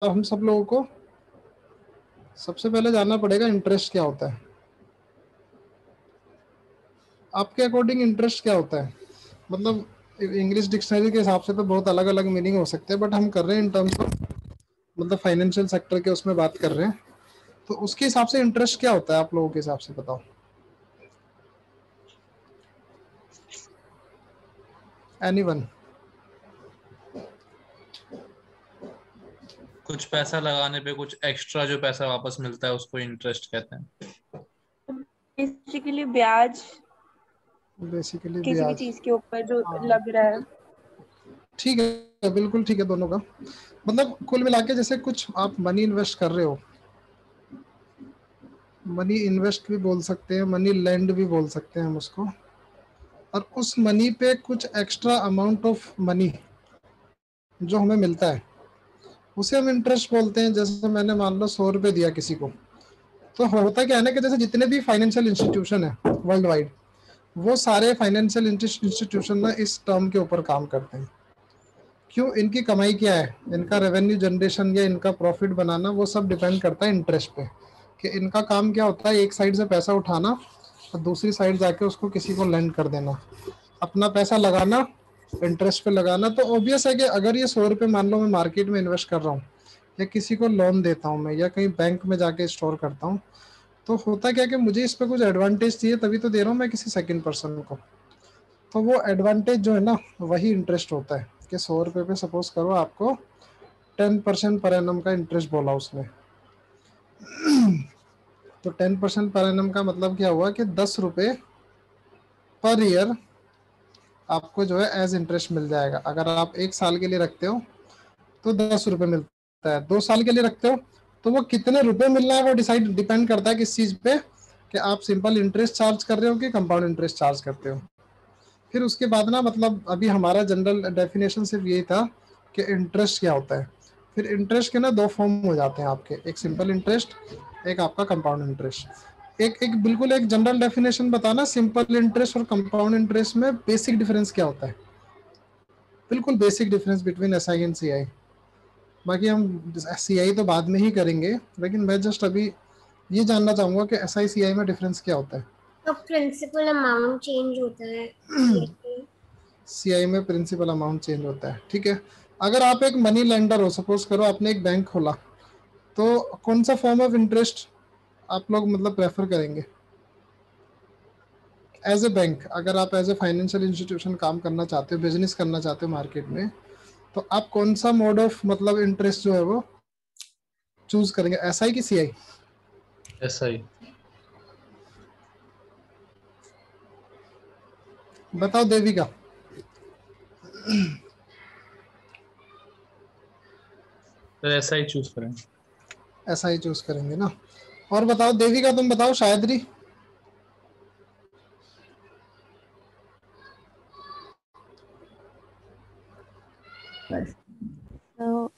हम सब लोगों को सबसे पहले जानना पड़ेगा इंटरेस्ट क्या होता है। आपके अकॉर्डिंग इंटरेस्ट क्या होता है? मतलब इंग्लिश डिक्शनरी के हिसाब से तो बहुत अलग अलग मीनिंग हो सकते हैं, बट हम कर रहे हैं इन टर्म्स ऑफ मतलब फाइनेंशियल सेक्टर के उसमें बात कर रहे हैं, तो उसके हिसाब से इंटरेस्ट क्या होता है आप लोगों के हिसाब से बताओ। एनीवन? कुछ पैसा लगाने पे कुछ एक्स्ट्रा जो पैसा वापस मिलता है उसको इंटरेस्ट कहते हैं। बेसिकली ब्याज, बेसिकली किसी भी ब्याज। चीज के ऊपर जो हाँ, लग रहा है। ठीक है, बिल्कुल ठीक है दोनों का। मतलब कुल मिला के जैसे कुछ आप मनी इन्वेस्ट कर रहे हो, मनी इन्वेस्ट भी बोल सकते हैं, मनी लैंड भी बोल सकते हैं हम उसको, और उस मनी पे कुछ एक्स्ट्रा अमाउंट ऑफ मनी जो हमें मिलता है उसे हम इंटरेस्ट बोलते हैं। जैसे मैंने मान लो 100 रुपये दिया किसी को, तो होता क्या है ना कि जैसे जितने भी फाइनेंशियल इंस्टीट्यूशन है वर्ल्ड वाइड, वो सारे फाइनेंशियल इंस्टीट्यूशन ना इस टर्म के ऊपर काम करते हैं। क्यों? इनकी कमाई क्या है, इनका रेवेन्यू जनरेशन या इनका प्रॉफिट बनाना, वो सब डिपेंड करता है इंटरेस्ट पे, कि इनका काम क्या होता है, एक साइड से पैसा उठाना और दूसरी साइड जाके उसको किसी को लेंड कर देना, अपना पैसा लगाना, इंटरेस्ट पे लगाना। तो ऑब्वियस है कि अगर ये 100 रुपये मान लो मैं मार्केट में इन्वेस्ट कर रहा हूँ, या किसी को लोन देता हूँ मैं, या कहीं बैंक में जाके स्टोर करता हूँ, तो होता क्या कि मुझे इस पर कुछ एडवांटेज चाहिए, तभी तो दे रहा हूँ मैं किसी सेकंड पर्सन को। तो वो एडवांटेज जो है ना, वही इंटरेस्ट होता है। कि 100 रुपये पे सपोज करो आपको 10% पर एनम का इंटरेस्ट बोला उसने, तो 10% पर एनम का मतलब क्या हुआ कि 10 रुपये पर ईयर आपको जो है एज इंटरेस्ट मिल जाएगा। अगर आप 1 साल के लिए रखते हो तो 10 रुपये मिलता है, 2 साल के लिए रखते हो तो वो कितने रुपए मिलना है वो डिपेंड करता है किस चीज़ पे, कि आप सिंपल इंटरेस्ट चार्ज कर रहे हो कि कंपाउंड इंटरेस्ट चार्ज करते हो। फिर उसके बाद ना, मतलब अभी हमारा जनरल डेफिनेशन सिर्फ यही था कि इंटरेस्ट क्या होता है। फिर इंटरेस्ट के ना 2 फॉर्म हो जाते हैं आपके, एक सिंपल इंटरेस्ट, एक आपका कंपाउंड इंटरेस्ट। एक एक बिल्कुल एक जनरल डेफिनेशन बताना, सिंपल इंटरेस्ट और कंपाउंड इंटरेस्ट में बेसिक डिफरेंस क्या होता है, बिल्कुल basic difference between S I and C I. बाकी हम सी आई तो बाद में ही करेंगे, लेकिन मैं जस्ट अभी ये जानना चाहूंगा कि एस आई सी आई में डिफरेंस क्या होता है। तो प्रिंसिपल अमाउंट चेंज होता है। सी आई में प्रिंसिपल अमाउंट चेंज होता है, ठीक है। अगर आप एक मनी लेंडर हो, सपोज करो आपने एक बैंक खोला, तो कौन सा फॉर्म ऑफ इंटरेस्ट आप लोग मतलब प्रेफर करेंगे एज ए बैंक? अगर आप एज ए फाइनेंशियल इंस्टीट्यूशन काम करना चाहते हो, बिजनेस करना चाहते हो मार्केट में, तो आप कौन सा मोड ऑफ मतलब इंटरेस्ट जो है वो चूज करेंगे, एस आई की सी आई? ऐसा ही। बताओ देविका। तो ऐसा ही चूज करें। ऐसा ही चूज करेंगे ना। और बताओ देविका, तुम बताओ शायदरी। So,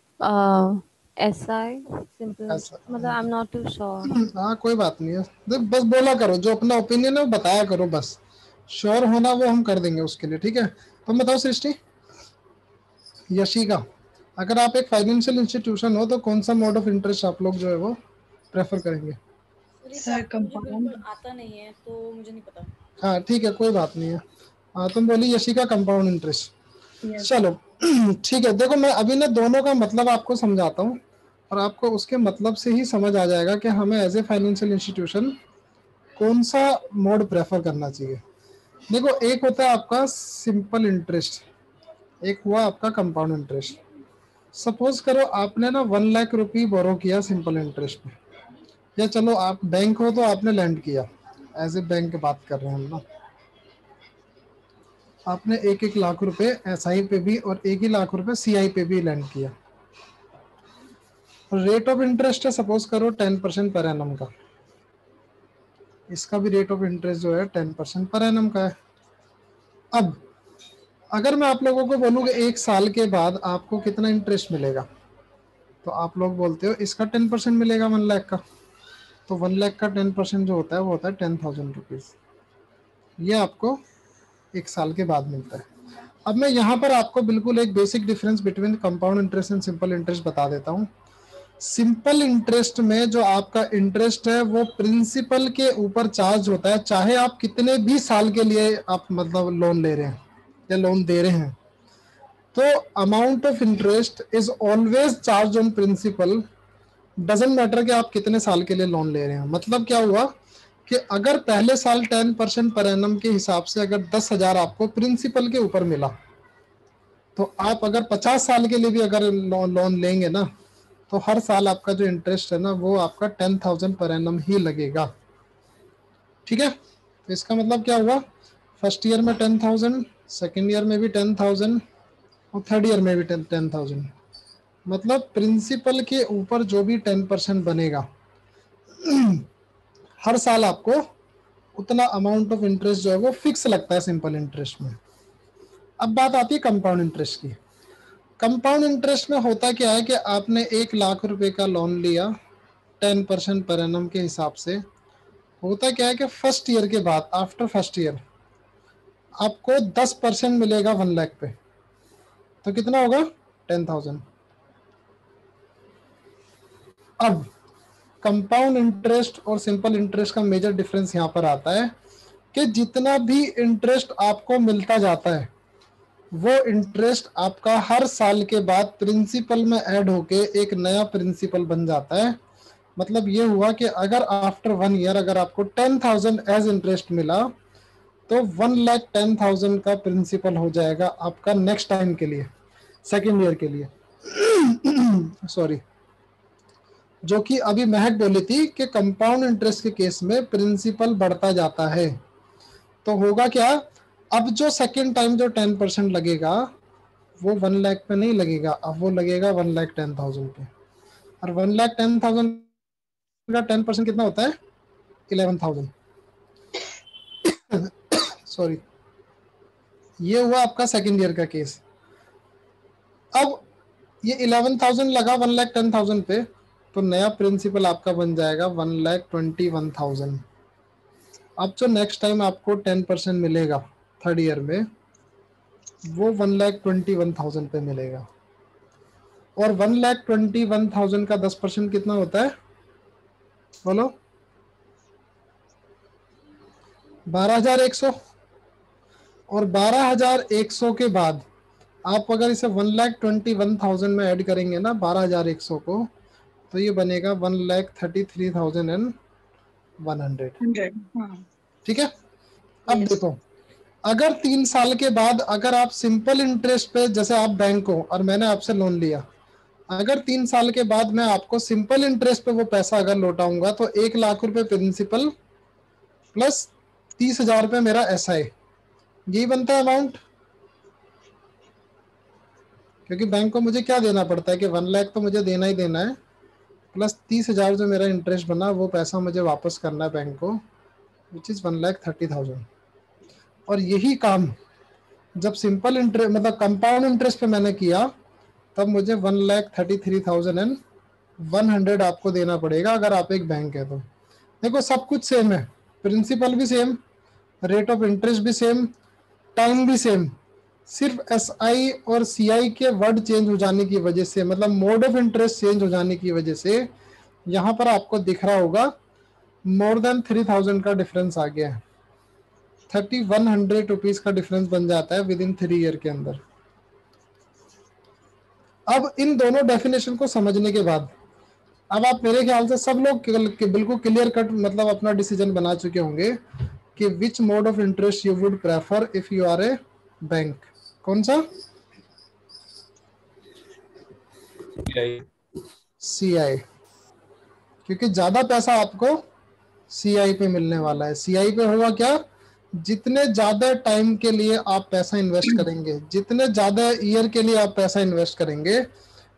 SI simple. ऐसा? मतलब I'm not too sure. हाँ कोई बात नहीं है, बस बोला करो जो अपना ओपिनियन है वो बताया करो बस। श्योर होना वो हम कर देंगे उसके लिए, ठीक है। तुम बताओ सृष्टि, यशिका, अगर आप एक फाइनेंशियल इंस्टीट्यूशन हो तो कौन सा मोड ऑफ इंटरेस्ट आप लोग जो है वो प्रेफर करेंगे? सर कंपाउंड आता नहीं है तो मुझे नहीं पता। हाँ ठीक है, कोई बात नहीं है। हाँ तुम बोली यशिका कंपाउंड इंटरेस्ट। चलो ठीक है, देखो मैं अभी ना दोनों का मतलब आपको समझाता हूँ, और आपको उसके मतलब से ही समझ आ जाएगा कि हमें एज ए फाइनेंशियल इंस्टीट्यूशन कौन सा मोड प्रेफर करना चाहिए। देखो, एक होता है आपका सिंपल इंटरेस्ट, एक हुआ आपका कंपाउंड इंटरेस्ट। सपोज करो आपने ना 1 लाख रुपये बोरो किया सिंपल इंटरेस्ट में, या चलो आप बैंक हो तो आपने लैंड किया, एज ए बैंक की बात कर रहे हैं हम ना। आपने 1-1 लाख रुपए एस आई पे भी और 1 ही लाख रुपए सी आई पे भी लैंड किया। रेट ऑफ इंटरेस्ट है सपोज करो 10% पर एनम का, इसका भी रेट ऑफ इंटरेस्ट जो है 10% पर एनम का है। अब अगर मैं आप लोगों को बोलूँ कि 1 साल के बाद आपको कितना इंटरेस्ट मिलेगा, तो आप लोग बोलते हो इसका 10% मिलेगा 1 लाख का। तो 1 लाख का 10% जो होता है वो होता है 10,000 रुपीज़। ये आपको 1 साल के बाद मिलता है। अब मैं यहाँ पर आपको बिल्कुल एक basic difference between compound interest and simple interest बता देता हूँ। सिंपल इंटरेस्ट में जो आपका इंटरेस्ट है वो प्रिंसिपल के ऊपर चार्ज होता है, चाहे आप कितने भी साल के लिए आप मतलब लोन ले रहे हैं या लोन दे रहे हैं। तो amount of interest is always charge on principal, doesn't matter कि आप कितने साल के लिए लोन ले रहे हैं। मतलब क्या हुआ कि अगर पहले साल 10% पर एनम के हिसाब से अगर 10,000 आपको प्रिंसिपल के ऊपर मिला, तो आप अगर 50 साल के लिए भी अगर लोन लेंगे ना, तो हर साल आपका जो इंटरेस्ट है ना वो आपका 10,000 पर एनम ही लगेगा। ठीक है, तो इसका मतलब क्या हुआ, फर्स्ट ईयर में 10,000, सेकेंड ईयर में भी 10,000 और थर्ड ईयर में भी 10,000। मतलब प्रिंसिपल के ऊपर जो भी 10% बनेगा हर साल आपको उतना अमाउंट ऑफ इंटरेस्ट जो है वो फिक्स लगता है सिंपल इंटरेस्ट में। अब बात आती है कंपाउंड इंटरेस्ट की। कंपाउंड इंटरेस्ट में होता क्या है कि आपने 1,00,000 रुपए का लोन लिया 10% पर एनम के हिसाब से। होता क्या है कि फर्स्ट ईयर के बाद, आफ्टर फर्स्ट ईयर, आपको 10% मिलेगा 1,00,000 पे, तो कितना होगा 10,000। अब कंपाउंड इंटरेस्ट और सिंपल इंटरेस्ट का मेजर डिफरेंस यहाँ पर आता है कि जितना भी इंटरेस्ट आपको मिलता जाता है वो इंटरेस्ट आपका हर साल के बाद प्रिंसिपल में ऐड होके एक नया प्रिंसिपल बन जाता है। मतलब ये हुआ कि अगर आफ्टर 1 ईयर अगर आपको 10,000 एज इंटरेस्ट मिला, तो 1,10,000 का प्रिंसिपल हो जाएगा आपका नेक्स्ट टाइम के लिए, सेकेंड ईयर के लिए सॉरी। जो कि अभी महक बोली थी कि कंपाउंड इंटरेस्ट के केस में प्रिंसिपल बढ़ता जाता है। तो होगा क्या, अब जो सेकेंड टाइम जो 10% लगेगा वो 1,00,000 पे नहीं लगेगा, अब वो लगेगा 1,10,000 पे। और 1,10,000 का 10% कितना होता है 11,000 सॉरी। ये हुआ आपका सेकेंड ईयर का केस। अब ये 11,000 लगा 1,10,000 पे, तो नया प्रिंसिपल आपका बन जाएगा 1,21,000। अब जो नेक्स्ट टाइम आपको 10% मिलेगा थर्ड ईयर में, वो 1,21,000 पे मिलेगा। और 1,21,000 का 10% कितना होता है बोलो, 12,100। और 12,100 के बाद आप अगर इसे 1,21,000 में ऐड करेंगे ना 12,100 को, तो ये बनेगा 1,33,100। ठीक है। अब देखो, अगर 3 साल के बाद अगर आप सिंपल इंटरेस्ट पे, जैसे आप बैंक हो और मैंने आपसे लोन लिया, अगर 3 साल के बाद मैं आपको सिंपल इंटरेस्ट पे वो पैसा अगर लौटाऊंगा, तो 1,00,000 रुपए प्रिंसिपल प्लस 30,000 रुपए मेरा SI, यही बनता है अमाउंट। क्योंकि बैंक को मुझे क्या देना पड़ता है कि 1,00,000 तो मुझे देना ही देना है, प्लस 30,000 जो मेरा इंटरेस्ट बना वो पैसा मुझे वापस करना है बैंक को, विच इज़ 1,30,000। और यही काम जब सिंपल इंटरेस्ट मतलब कंपाउंड इंटरेस्ट पे मैंने किया, तब मुझे 1,33,100 आपको देना पड़ेगा अगर आप एक बैंक है तो। देखो सब कुछ सेम है, प्रिंसिपल भी सेम, रेट ऑफ इंटरेस्ट भी सेम, टाइम भी सेम। सिर्फ SI और CI के वर्ड चेंज हो जाने की वजह से, मतलब मोड ऑफ इंटरेस्ट चेंज हो जाने की वजह से, यहाँ पर आपको दिख रहा होगा मोर देन 3,000 का डिफरेंस आ गया है। 3,100 रुपीज का डिफरेंस बन जाता है विद इन 3 ईयर के अंदर। अब इन दोनों डेफिनेशन को समझने के बाद अब आप मेरे ख्याल से सब लोग बिल्कुल क्लियर कट मतलब अपना डिसीजन बना चुके होंगे कि which mode of interest you would prefer if you are a bank. कौन सा? CI, क्योंकि ज्यादा पैसा आपको CI पे मिलने वाला है। CI पे होगा क्या, जितने ज्यादा टाइम के लिए आप पैसा इन्वेस्ट करेंगे, जितने ज्यादा ईयर के लिए आप पैसा इन्वेस्ट करेंगे,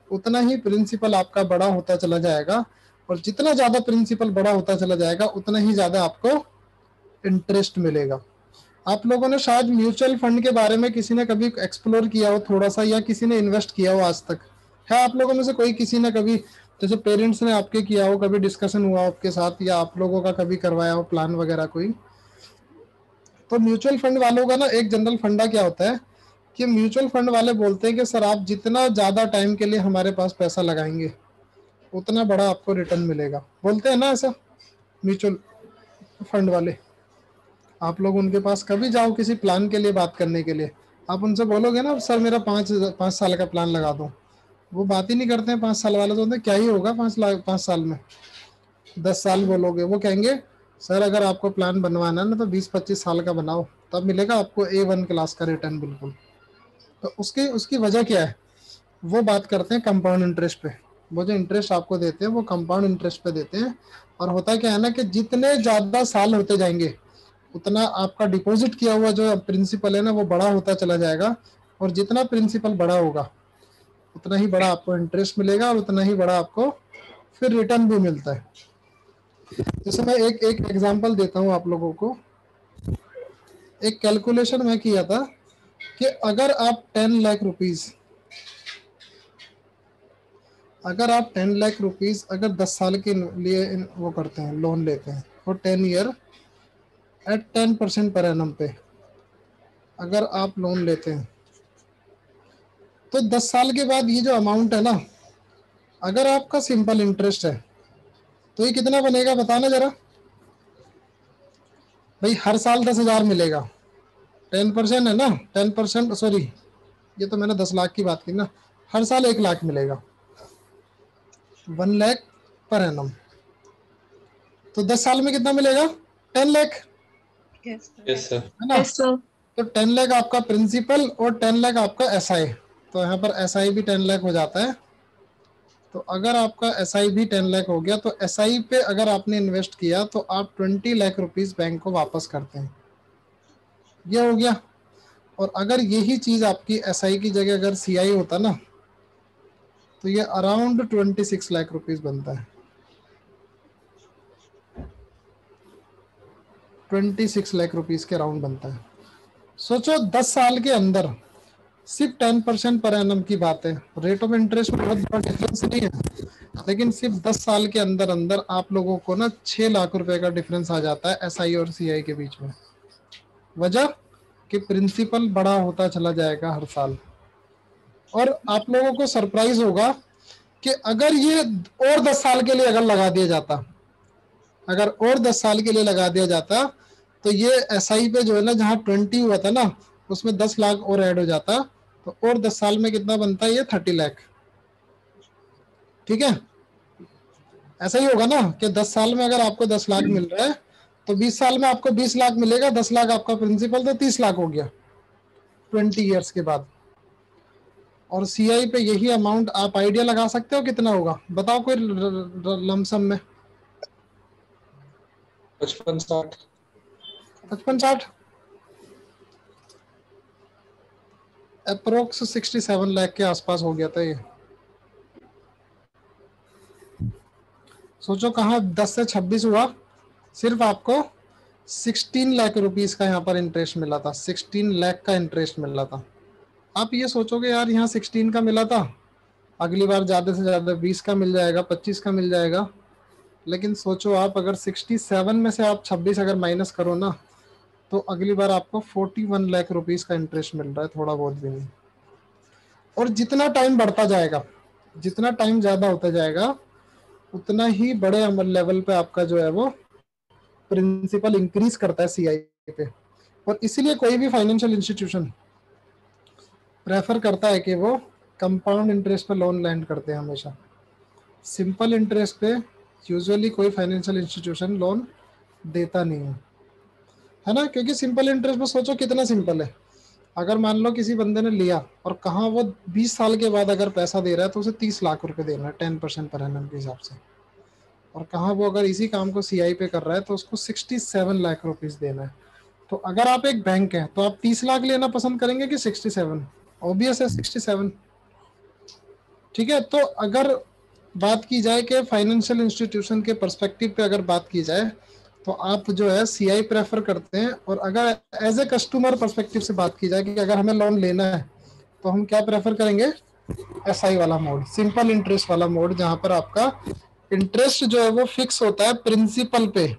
उतना ही प्रिंसिपल आपका बड़ा होता चला जाएगा। और जितना ज्यादा प्रिंसिपल बड़ा होता चला जाएगा, उतना ही ज्यादा आपको इंटरेस्ट मिलेगा। आप लोगों ने शायद म्यूचुअल फंड के बारे में किसी ने कभी एक्सप्लोर किया हो थोड़ा सा, या किसी ने इन्वेस्ट किया हो आज तक? है आप लोगों में से कोई, किसी ने कभी, जैसे पेरेंट्स ने आपके किया हो, कभी डिस्कशन हुआ आपके साथ, या आप लोगों का कभी करवाया हो प्लान वगैरह कोई? तो म्यूचुअल फंड वालों का ना एक जनरल फंडा क्या होता है कि म्यूचुअल फंड वाले बोलते हैं कि सर आप जितना ज़्यादा टाइम के लिए हमारे पास पैसा लगाएंगे, उतना बड़ा आपको रिटर्न मिलेगा। बोलते हैं ना ऐसा म्यूचुअल फंड वाले। आप लोग उनके पास कभी जाओ किसी प्लान के लिए बात करने के लिए, आप उनसे बोलोगे ना सर मेरा 5 साल का प्लान लगा दो, वो बात ही नहीं करते हैं 5 साल वाले। तो क्या ही होगा 5 साल में, 10 साल बोलोगे वो कहेंगे सर अगर आपको प्लान बनवाना है ना तो 20-25 साल का बनाओ, तब मिलेगा आपको A1 क्लास का रिटर्न बिल्कुल। तो उसकी वजह क्या है, वो बात करते हैं कंपाउंड इंटरेस्ट पे। वो जो इंटरेस्ट आपको देते हैं वो कंपाउंड इंटरेस्ट पे देते हैं। और होता क्या है ना कि जितने ज़्यादा साल होते जाएंगे उतना आपका डिपॉजिट किया हुआ जो प्रिंसिपल है ना वो बड़ा होता चला जाएगा, और जितना प्रिंसिपल बड़ा होगा उतना ही बड़ा आपको इंटरेस्ट मिलेगा और उतना ही बड़ा आपको फिर रिटर्न भी मिलता है। जैसे मैं एक एग्जांपल देता हूँ आप लोगों को। एक कैलकुलेशन मैं किया था कि अगर आप 10 लाख रुपीस अगर 10 साल के लिए वो करते हैं, लोन लेते हैं और 10 ईयर एट 10% पर एनम पे अगर आप लोन लेते हैं, तो 10 साल के बाद ये जो अमाउंट है ना, अगर आपका सिंपल इंटरेस्ट है तो ये कितना बनेगा बताना जरा भाई। हर साल 10,000 मिलेगा, 10% है ना, 10% सॉरी ये तो मैंने 10 लाख की बात की ना, हर साल 1 लाख मिलेगा, 1 लाख पर एनम। तो 10 साल में कितना मिलेगा, 10 लाख यस सर। है ना। तो 10 लाख आपका प्रिंसिपल और 10 लाख आपका SI। तो यहाँ पर SI भी 10 लाख हो जाता है। तो अगर आपका SI भी 10 लाख हो गया तो SI पे अगर आपने इन्वेस्ट किया तो आप 20 लाख रुपीस बैंक को वापस करते हैं, ये हो गया। और अगर यही चीज आपकी SI की जगह अगर CI होता ना तो ये अराउंड 26 लाख रुपीस बनता है, 26 लाख रुपीस के अराउंड बनता है। सोचो 10 साल के अंदर सिर्फ 10% पर एनम की बात है, रेट ऑफ इंटरेस्ट में बहुत बड़ा डिफरेंस नहीं है, लेकिन सिर्फ 10 साल के अंदर अंदर आप लोगों को ना 6 लाख रुपए का डिफरेंस आ जाता है SI और CI के बीच में। वजह कि प्रिंसिपल बड़ा होता चला जाएगा हर साल। और आप लोगों को सरप्राइज होगा कि अगर ये और 10 साल के लिए अगर लगा दिया जाता, अगर और 10 साल के लिए लगा दिया जाता तो ये SI पे जो है ना जहाँ 20 हुआ था ना उसमें 10 लाख और ऐड हो जाता, तो और 10 साल में कितना बनता है ये 30 लाख। ठीक है, ऐसा ही होगा ना कि 10 साल में अगर आपको 10 लाख मिल रहा है तो 20 साल में आपको 20 लाख मिलेगा, 10 लाख आपका प्रिंसिपल, तो 30 लाख हो गया 20 ईयर्स के बाद। और CI पे यही अमाउंट आप आइडिया लगा सकते हो कितना होगा, बताओ कोई लमसम में। 55-60 अप्रोक्स 67 लाख के आसपास हो गया था ये। सोचो कहाँ 10 से 26 हुआ, सिर्फ आपको 16 लाख रुपीस का यहाँ पर इंटरेस्ट मिला था, 16 लाख का इंटरेस्ट मिला था। आप ये सोचोगे यार यहाँ 16 का मिला था, अगली बार ज़्यादा से ज़्यादा 20 का मिल जाएगा, 25 का मिल जाएगा। लेकिन सोचो आप अगर 67 में से आप 26 अगर माइनस करो ना तो अगली बार आपको 41 लाख रुपीस का इंटरेस्ट मिल रहा है, थोड़ा बहुत भी नहीं। और जितना टाइम बढ़ता जाएगा, जितना टाइम ज़्यादा होता जाएगा उतना ही बड़े लेवल पे आपका जो है वो प्रिंसिपल इंक्रीज करता है CI पे। और इसीलिए कोई भी फाइनेंशियल इंस्टीट्यूशन प्रेफर करता है कि वो कंपाउंड इंटरेस्ट पे लोन लैंड करते हैं हमेशा। सिंपल इंटरेस्ट पे यूजुअली कोई फाइनेंशियल इंस्टीट्यूशन लोन देता नहीं है ना, क्योंकि सिंपल इंटरेस्ट पे सोचो कितना सिंपल है। अगर मान लो किसी बंदे ने लिया और कहाँ वो 20 साल के बाद अगर पैसा दे रहा है तो उसे 30 लाख रुपए देना है 10% पर एनम के हिसाब से, और कहाँ वो अगर इसी काम को CI पे कर रहा है तो उसको 67 लाख रुपीस देना है। तो अगर आप एक बैंक है तो आप 30 लाख लेना पसंद करेंगे कि 67? ऑब्वियस है 67। ठीक है, तो अगर बात की जाए कि फाइनेंशियल इंस्टीट्यूशन के पर्सपेक्टिव पे अगर बात की जाए तो आप जो है CI प्रेफर करते हैं। और अगर एज ए कस्टमर पर्सपेक्टिव से बात की जाए कि अगर हमें लोन लेना है तो हम क्या प्रेफर करेंगे, SI वाला मोड, सिंपल इंटरेस्ट वाला मोड, जहां पर आपका इंटरेस्ट जो है वो फिक्स होता है प्रिंसिपल पे।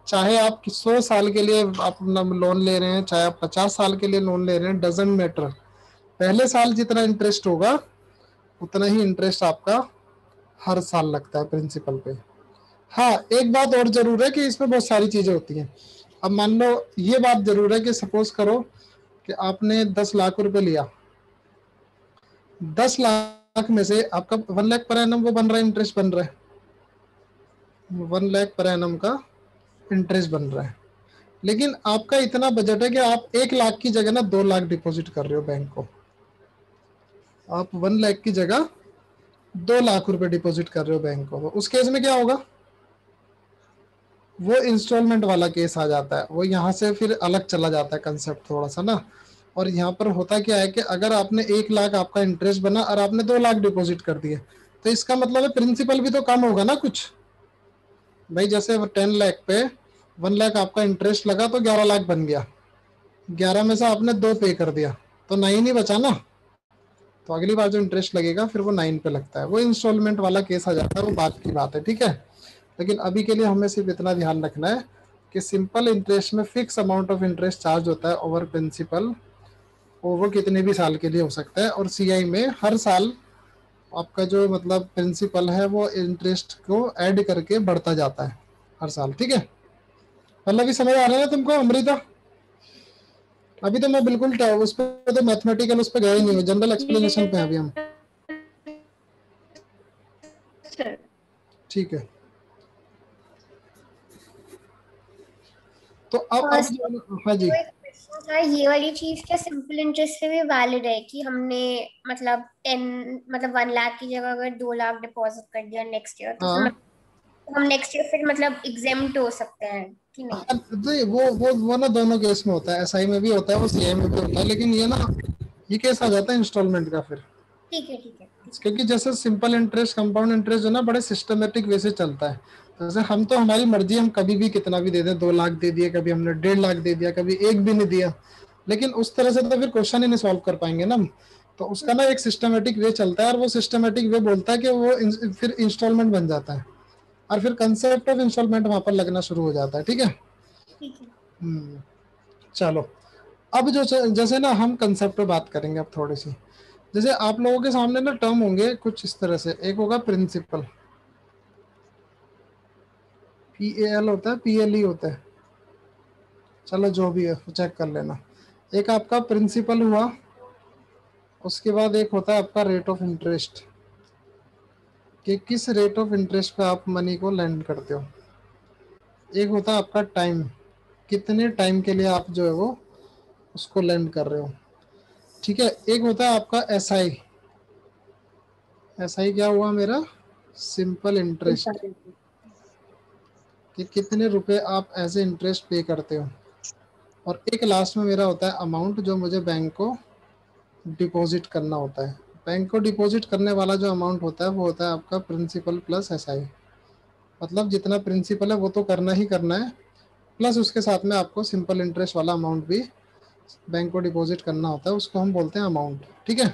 चाहे आप 100 साल के लिए आप लोन ले रहे हैं, चाहे आप 50 साल के लिए लोन ले रहे हैं, डजेंट मैटर। पहले साल जितना इंटरेस्ट होगा उतना ही इंटरेस्ट आपका हर साल लगता है प्रिंसिपल पे। हाँ, एक बात और जरूर है कि इसमें बहुत सारी चीजें होती हैं। अब मान लो ये बात जरूर है कि सपोज करो कि आपने 10 लाख रुपए लिया, 10 लाख में से आपका 1 लाख पर एनम वो बन रहा है, इंटरेस्ट बन रहा है, 1 लाख पर एनम का इंटरेस्ट बन रहा है। लेकिन आपका इतना बजट है कि आप 1 लाख की जगह ना 2 लाख डिपॉजिट कर रहे हो बैंक को। आप 1 लाख की जगह 2 लाख रुपए डिपॉजिट कर रहे हो बैंक को। तो उस केस में क्या होगा, वो इंस्टॉलमेंट वाला केस आ जाता है। वो यहाँ से फिर अलग चला जाता है कंसेप्ट थोड़ा सा ना। और यहाँ पर होता क्या है कि अगर आपने 1 लाख आपका इंटरेस्ट बना और आपने 2 लाख डिपॉजिट कर दिए, तो इसका मतलब है प्रिंसिपल भी तो कम होगा ना कुछ। भाई जैसे 10 लाख पे 1 लाख आपका इंटरेस्ट लगा तो 11 लाख बन गया, 11 में से आपने 2 पे कर दिया तो 9 ही बचा ना। तो अगली बार जो इंटरेस्ट लगेगा फिर वो 9 पे लगता है। वो इंस्टॉलमेंट वाला केस आ जाता है, वो बात की बात है, ठीक है। लेकिन अभी के लिए हमें सिर्फ इतना ध्यान रखना है कि सिंपल इंटरेस्ट में fix amount of interest charge होता है ओवर प्रिंसिपल, वो कितने भी साल के लिए हो सकता है। और सीआई में हर साल आपका जो मतलब प्रिंसिपल है वो इंटरेस्ट को ऐड करके बढ़ता जाता है हर साल, ठीक है। मतलब भी समझ आ रहा है ना तुमको अमृता? अभी तो मैं बिल्कुल उस पर तो मैथमेटिकल उस पर गए ही नहीं हूँ, जनरल एक्सप्लेनेशन पे हैं अभी हम, सर ठीक है। तो अब हाँ जी, था ये वाली चीज क्या सिंपल इंटरेस्ट पे भी वैलिड है कि हमने मतलब 1 लाख की जगह अगर 2 लाख डिपॉजिट कर दिया नेक्स्ट ईयर, तो फिर हाँ हम नेक्स्ट ईयर फिर मतलब एग्जेम्प्ट हो सकते हैं कि नहीं? हाँ, तो वो ना दोनों केस में होता है, एसआई में भी होता है, वो सीआई में भी होता है। लेकिन ये ना ये केस आ जाता है इंस्टॉलमेंट का फिर, ठीक है ठीक है। क्योंकि जैसे सिंपल इंटरेस्ट कंपाउंड इंटरेस्ट जो ना बड़े सिस्टमेटिक वे से चलता है। जैसे हम तो हमारी मर्जी, हम कभी भी कितना भी दे दें, 2 लाख दे दिए, कभी हमने 1.5 लाख दे दिया, कभी 1 भी नहीं दिया। लेकिन उस तरह से तो फिर क्वेश्चन ही नहीं सॉल्व कर पाएंगे ना हम। तो उसका ना एक सिस्टमेटिक वे चलता है, और वो सिस्टमेटिक वे बोलता है कि वो फिर इंस्टॉलमेंट बन जाता है, और फिर कंसेप्ट ऑफ इंस्टॉलमेंट वहां पर लगना शुरू हो जाता है, ठीक है। ठीक है। चलो अब जो जैसे ना हम कंसेप्ट पे बात करेंगे अब थोड़ी सी। जैसे आप लोगों के सामने ना टर्म होंगे कुछ इस तरह से, एक होगा प्रिंसिपल, PAL होता है, PLE होता है, चलो जो भी है चेक कर लेना। एक आपका प्रिंसिपल हुआ, उसके बाद एक होता है आपका रेट ऑफ इंटरेस्ट, कि किस रेट ऑफ इंटरेस्ट पे आप मनी को लेंड करते हो। एक होता है आपका टाइम, कितने टाइम के लिए आप जो है वो उसको लेंड कर रहे हो, ठीक है। एक होता है आपका SI, SI क्या हुआ मेरा, सिंपल इंटरेस्ट, कि कितने रुपए आप एज ए इंटरेस्ट पे करते हो। और एक लास्ट में मेरा होता है अमाउंट, जो मुझे बैंक को डिपॉजिट करना होता है। बैंक को डिपॉजिट करने वाला जो अमाउंट होता है वो होता है आपका प्रिंसिपल प्लस SI। मतलब जितना प्रिंसिपल है वो तो करना ही करना है, प्लस उसके साथ में आपको सिंपल इंटरेस्ट वाला अमाउंट भी बैंक को डिपॉजिट करना होता है, उसको हम बोलते हैं अमाउंट, ठीक है।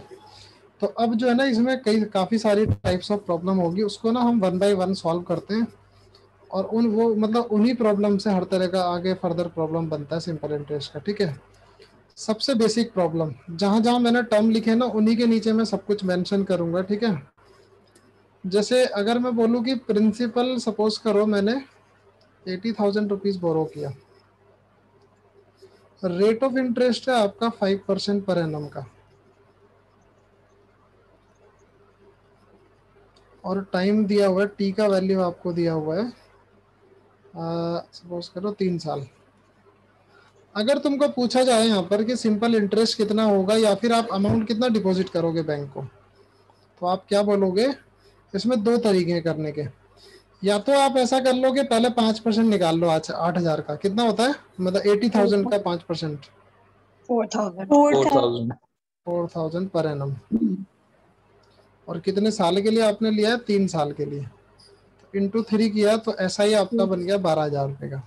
तो अब जो है ना इसमें काफ़ी सारी टाइप्स ऑफ प्रॉब्लम होगी, उसको ना हम 1 बाय 1 सॉल्व करते हैं। और वो मतलब उन्हीं प्रॉब्लम से हर तरह का आगे फर्दर प्रॉब्लम बनता है सिंपल इंटरेस्ट का, ठीक है। सबसे बेसिक प्रॉब्लम जहां जहां मैंने टर्म लिखे ना उन्हीं के नीचे मैं सब कुछ मेंशन करूंगा, ठीक है। जैसे अगर मैं बोलूं कि प्रिंसिपल सपोज करो मैंने 80,000 रुपीज बोरो किया, रेट ऑफ इंटरेस्ट है आपका 5% पर एनम का, और टाइम दिया हुआ है, टी का वैल्यू आपको दिया हुआ है सपोज करो 3 साल। अगर तुमको पूछा जाए यहाँ पर कि सिंपल इंटरेस्ट कितना होगा या फिर आप अमाउंट कितना डिपॉजिट करोगे बैंक को, तो आप क्या बोलोगे? इसमें 2 तरीके हैं करने के। या तो आप ऐसा कर लो कि पहले 5% निकाल लो, आज 8,000 का कितना होता है, मतलब 80,000 का 5% 4,000 पर एनम। और कितने साल के लिए आपने लिया है? 3 साल के लिए। इंटू 3 किया तो SI आपका बन गया 12,000 रुपये का।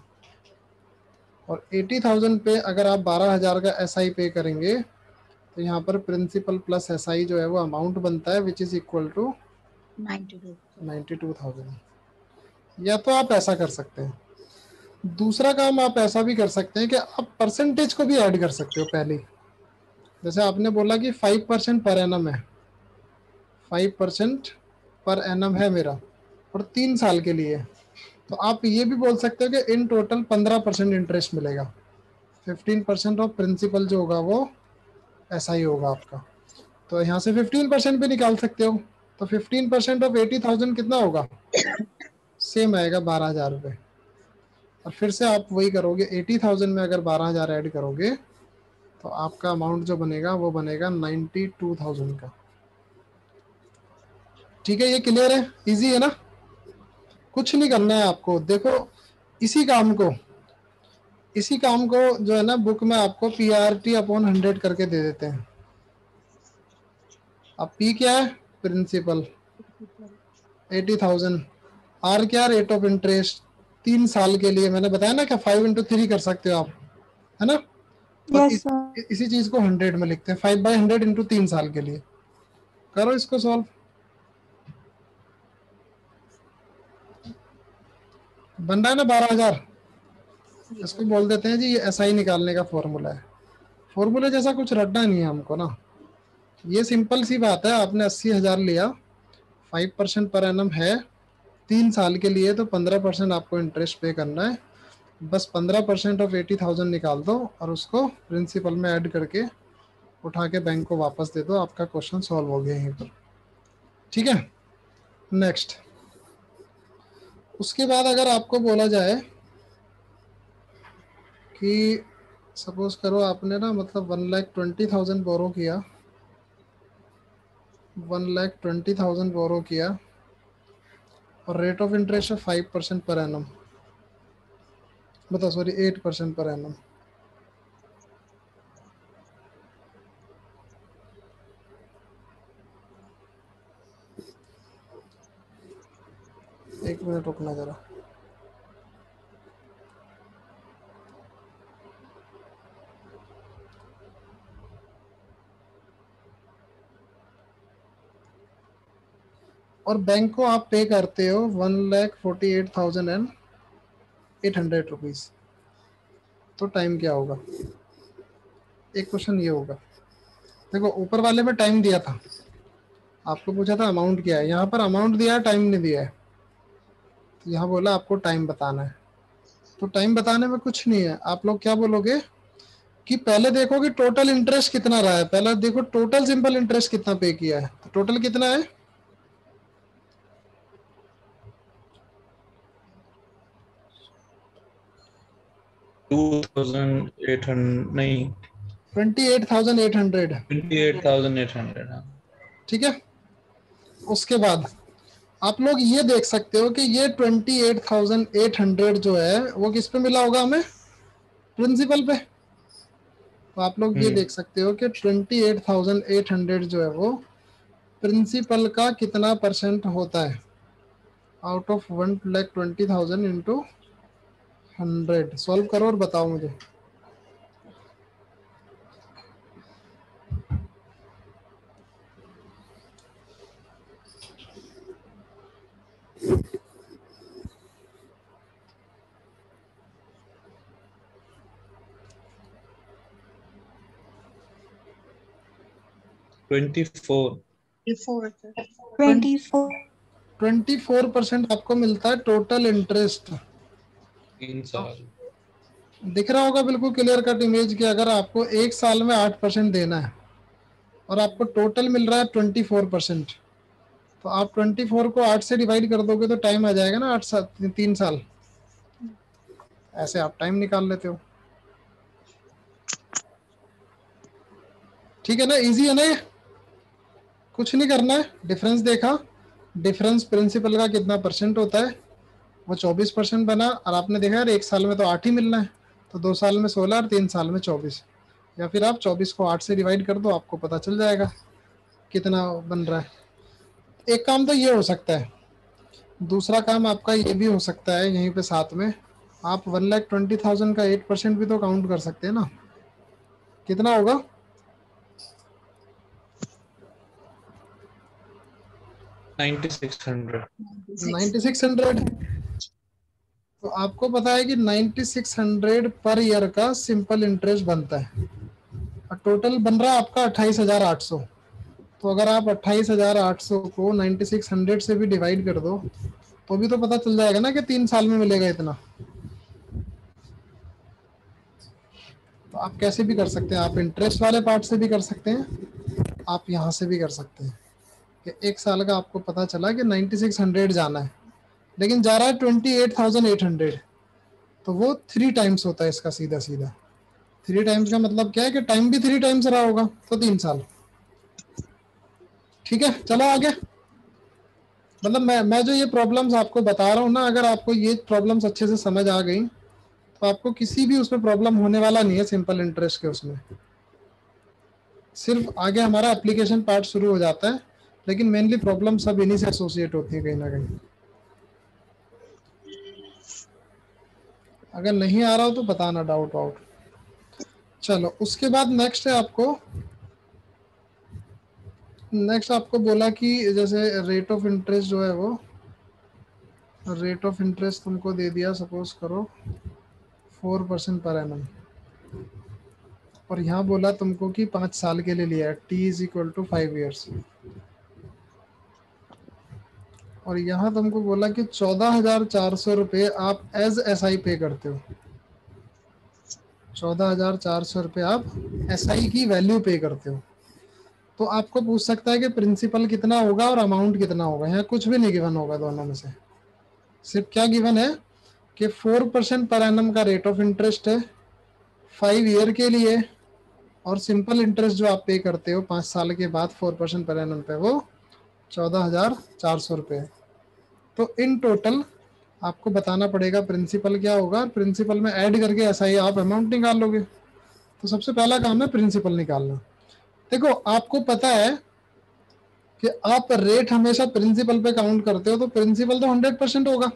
और 80,000 पे अगर आप 12,000 का SI पे करेंगे तो यहाँ पर प्रिंसिपल प्लस SI जो है वो अमाउंट बनता है, विच इज इक्वल टू 92,000। या तो आप ऐसा कर सकते हैं, दूसरा काम आप ऐसा भी कर सकते हैं कि आप परसेंटेज को भी ऐड कर सकते हो पहले। जैसे आपने बोला कि 5% पर एनम है, 5% पर एनम है मेरा और 3 साल के लिए, तो आप ये भी बोल सकते हो कि इन टोटल 15% इंटरेस्ट मिलेगा। 15% ऑफ प्रिंसिपल जो होगा वो ऐसा ही होगा आपका। तो यहाँ से 15% भी निकाल सकते हो। तो 15% ऑफ 80,000 कितना होगा? सेम आएगा 12,000 रुपये। और फिर से आप वही करोगे, 80,000 में अगर 12,000 ऐड करोगे तो आपका अमाउंट जो बनेगा वो बनेगा 92,000 का। ठीक है, ये क्लियर है? इजी है ना? कुछ नहीं करना है आपको। देखो इसी काम को जो है ना बुक में आपको PRT/100 करके दे देते हैं। अब P क्या है? प्रिंसिपल 80,000। R क्या? रेट ऑफ इंटरेस्ट 3 साल के लिए। मैंने बताया ना क्या 5 into 3 कर सकते हो आप, है ना? और इसी चीज को 100 में लिखते हैं। 5/100 into 3 साल के लिए। करो इसको सॉल्व। बन रहा है ना 12,000। इसको बोल देते हैं जी ये SI निकालने का फॉर्मूला है। फॉर्मूला जैसा कुछ रटना नहीं है हमको ना, ये सिंपल सी बात है। आपने 80,000 लिया, 5% पर एनम है 3 साल के लिए, तो 15% आपको इंटरेस्ट पे करना है। बस 15% ऑफ 80,000 निकाल दो और उसको प्रिंसिपल में ऐड करके उठा के बैंक को वापस दे दो। आपका क्वेश्चन सॉल्व हो गया यहीं पर। ठीक है, नेक्स्ट। उसके बाद अगर आपको बोला जाए कि सपोज करो आपने ना मतलब 1,20,000 बोरो किया, 1,20,000 बोरो किया और रेट ऑफ इंटरेस्ट है 5% पर एनम, बताओ सॉरी 8% पर एनम। एक मिनट रुकना जरा। और बैंक को आप पे करते हो 1,48,800 रुपीज। तो टाइम क्या होगा? एक क्वेश्चन ये होगा। देखो ऊपर वाले में टाइम दिया था, आपको पूछा था अमाउंट क्या है। यहाँ पर अमाउंट दिया है, टाइम नहीं दिया है। तो यहाँ बोला आपको टाइम बताना है। तो टाइम बताने में कुछ नहीं है। आप लोग क्या बोलोगे कि पहले देखो कि टोटल इंटरेस्ट कितना रहा है। पहले देखो टोटल सिंपल इंटरेस्ट कितना पे किया है। तो टोटल कितना है? 2,800 नहीं 28,800। 28,800। हाँ ठीक है, उसके बाद आप लोग ये देख सकते हो कि ये 28,800 जो है वो किस पे मिला होगा हमें? प्रिंसिपल पे। तो आप लोग ये देख सकते हो कि 28,800 जो है वो प्रिंसिपल का कितना परसेंट होता है आउट ऑफ 1,20,000 इंटू 100। सॉल्व करो और बताओ मुझे। $24 24% आपको मिलता है टोटल इंटरेस्ट। 3 साल। दिख रहा होगा बिल्कुल क्लियर कट इमेज कि अगर आपको 1 साल में 8% देना है और आपको टोटल मिल रहा है 24%, तो आप 24 को 8 से डिवाइड कर दोगे तो टाइम आ जाएगा ना 3 साल। ऐसे आप टाइम निकाल लेते हो। ठीक है ना, इजी है ना ये? कुछ नहीं करना है। डिफरेंस देखा, डिफरेंस प्रिंसिपल का कितना परसेंट होता है, वो 24% बना। और आपने देखा यार 1 साल में तो 8 ही मिलना है, तो 2 साल में 16 और 3 साल में 24। या फिर आप 24 को 8 से डिवाइड कर दो, आपको पता चल जाएगा कितना बन रहा है। एक काम तो ये हो सकता है, दूसरा काम आपका ये भी हो सकता है यहीं पे साथ में आप 1,20,000 का 8% भी तो काउंट कर सकते हैं ना। कितना होगा? 9,600। 9,600। तो आपको पता है कि 9,600 पर ईयर का सिंपल इंटरेस्ट बनता है और टोटल बन रहा है आपका 28,800। तो अगर आप 28,800 को 9600 से भी डिवाइड कर दो तो भी तो पता चल जाएगा ना कि 3 साल में मिलेगा इतना। तो आप कैसे भी कर सकते हैं, आप इंटरेस्ट वाले पार्ट से भी कर सकते हैं, आप यहाँ से भी कर सकते हैं कि 1 साल का आपको पता चला कि 9600 जाना है लेकिन जा रहा है 28,800, तो वो 3 टाइम्स होता है इसका सीधा सीधा। 3 टाइम्स का मतलब क्या है कि टाइम भी 3 टाइम्स रहा होगा, तो 3 साल। ठीक है, चलो आगे। मतलब मैं जो ये प्रॉब्लम्स आपको बता रहा हूँ ना, अगर आपको ये प्रॉब्लम्स अच्छे से समझ आ गई तो आपको किसी भी उसमें प्रॉब्लम होने वाला नहीं है सिंपल इंटरेस्ट के उसमें। सिर्फ आगे हमारा एप्लीकेशन पार्ट शुरू हो जाता है, लेकिन मेनली प्रॉब्लम सब इन्हीं से एसोसिएट होती है कहीं ना कहीं। अगर नहीं आ रहा हो तो बताना, डाउट वाउट। चलो उसके बाद नेक्स्ट है आपको बोला कि जैसे रेट ऑफ इंटरेस्ट जो है वो, रेट ऑफ इंटरेस्ट तुमको दे दिया सपोज करो 4% पर एनम, और यहाँ बोला तुमको कि 5 साल के लिए लिया है, t is equal to 5 years, और यहाँ तुमको बोला कि 14,400 रुपये आप एज SI पे करते हो। 14,400 रुपये आप SI की वैल्यू पे करते हो। तो आपको पूछ सकता है कि प्रिंसिपल कितना होगा और अमाउंट कितना होगा। यहाँ कुछ भी नहीं गिवन होगा दोनों में से, सिर्फ क्या गिवन है कि 4% पर एनम का रेट ऑफ इंटरेस्ट है 5 ईयर के लिए, और सिंपल इंटरेस्ट जो आप पे करते हो 5 साल के बाद 4% पर एनम पे, वो 14,400 रुपये। तो इन टोटल आपको बताना पड़ेगा प्रिंसिपल क्या होगा, प्रिंसिपल में ऐड करके SI आप अमाउंट निकाल लोगे। तो सबसे पहला काम है प्रिंसिपल निकालना। देखो आपको पता है कि आप रेट हमेशा प्रिंसिपल पे काउंट करते हो, तो प्रिंसिपल तो 100% होगा,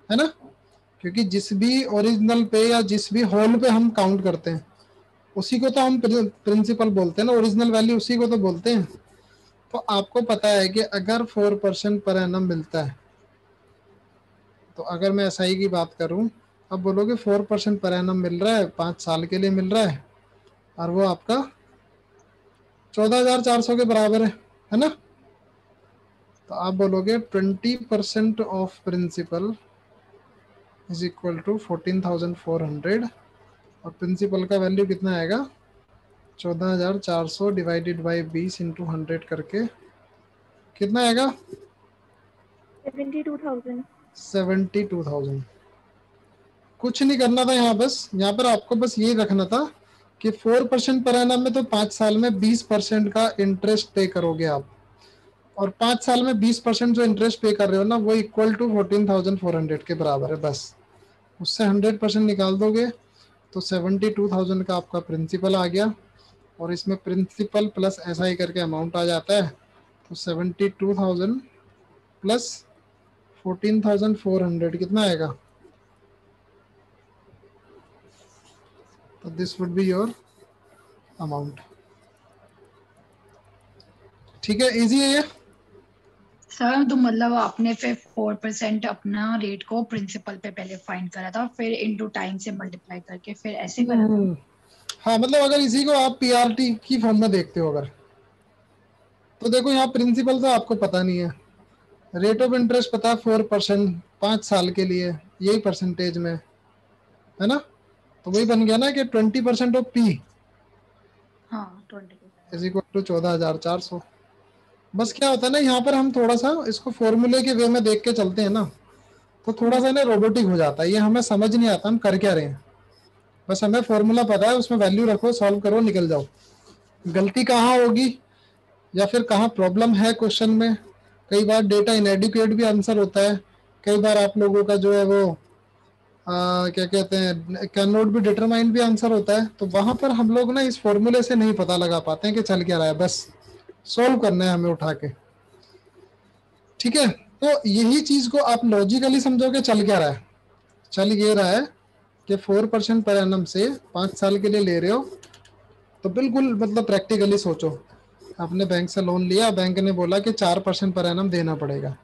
है ना, क्योंकि जिस भी ओरिजिनल पे या जिस भी होल पे हम काउंट करते हैं उसी को तो हम प्रिंसिपल बोलते हैं ना, ओरिजिनल वैल्यू उसी को तो बोलते हैं। तो आपको पता है कि अगर 4% पर एनम मिलता है, तो अगर मैं SI की बात करूं, अब बोलोगे 4% पर एनम मिल रहा है 5 साल के लिए मिल रहा है, और वो आपका 14,400 के बराबर है ना। तो आप बोलोगे 20% of principal is equal to 14,400, और प्रिंसिपल का वैल्यू कितना आएगा 14,400 डिवाइडेड बाई 20 इंटू 100 करके कितना आएगा 72,000। 72,000। कुछ नहीं करना था यहाँ, बस यहाँ पर आपको बस ये रखना था कि 4% पर एनम में तो 5 साल में 20% का इंटरेस्ट पे करोगे आप, और 5 साल में 20% जो इंटरेस्ट पे कर रहे हो ना वो इक्वल टू 14,400 के बराबर है। बस उससे 100% निकाल दोगे तो 72,000 का आपका प्रिंसिपल आ गया, और इसमें प्रिंसिपल प्लस SI करके अमाउंट आ जाता है। तो 72,000 प्लस 14,400 कितना आएगा, तो this would be your amount. ठीक है, इजी है ये। सर तो मतलब आपने फिर 4% अपना रेट को प्रिंसिपल पे पहले फाइंड करा था, फिर इनटू टाइम से मल्टीप्लाई करके फिर ऐसे करा था। हाँ, मतलब अगर इसी को आप PRT की फॉर्म में देखते हो अगर, तो देखो यहाँ प्रिंसिपल तो आपको पता नहीं है, रेट ऑफ इंटरेस्ट पता है 4% 5 साल के लिए, यही परसेंटेज में है ना। तो वही बन गया ना कि 20% of P is equal to 14,400। बस क्या होता है ना, यहाँ पर हम थोड़ा सा इसको फॉर्मूले के वे में देख के चलते हैं ना, तो थोड़ा सा ना रोबोटिक हो जाता है, ये हमें समझ नहीं आता हम कर क्या रहे हैं। बस हमें फॉर्मूला पता है, उसमें वैल्यू रखो, सॉल्व करो, निकल जाओ। गलती कहाँ होगी या फिर कहाँ प्रॉब्लम है क्वेश्चन में, कई बार डेटा इनएडिक्वेट भी आंसर होता है, कई बार आप लोगों का जो है वो क्या कहते हैं कैन नॉट बी डिटरमाइंड भी आंसर होता है। तो वहां पर हम लोग ना इस फॉर्मूले से नहीं पता लगा पाते हैं कि चल क्या रहा है, बस सॉल्व करना है हमें उठा के। ठीक है, तो यही चीज को आप लॉजिकली समझोगे चल क्या रहा है। चल ये रहा है कि 4% पर एनम से 5 साल के लिए ले रहे हो, तो बिल्कुल मतलब प्रैक्टिकली सोचो, आपने बैंक से लोन लिया, बैंक ने बोला कि 4% पर एनम देना पड़ेगा,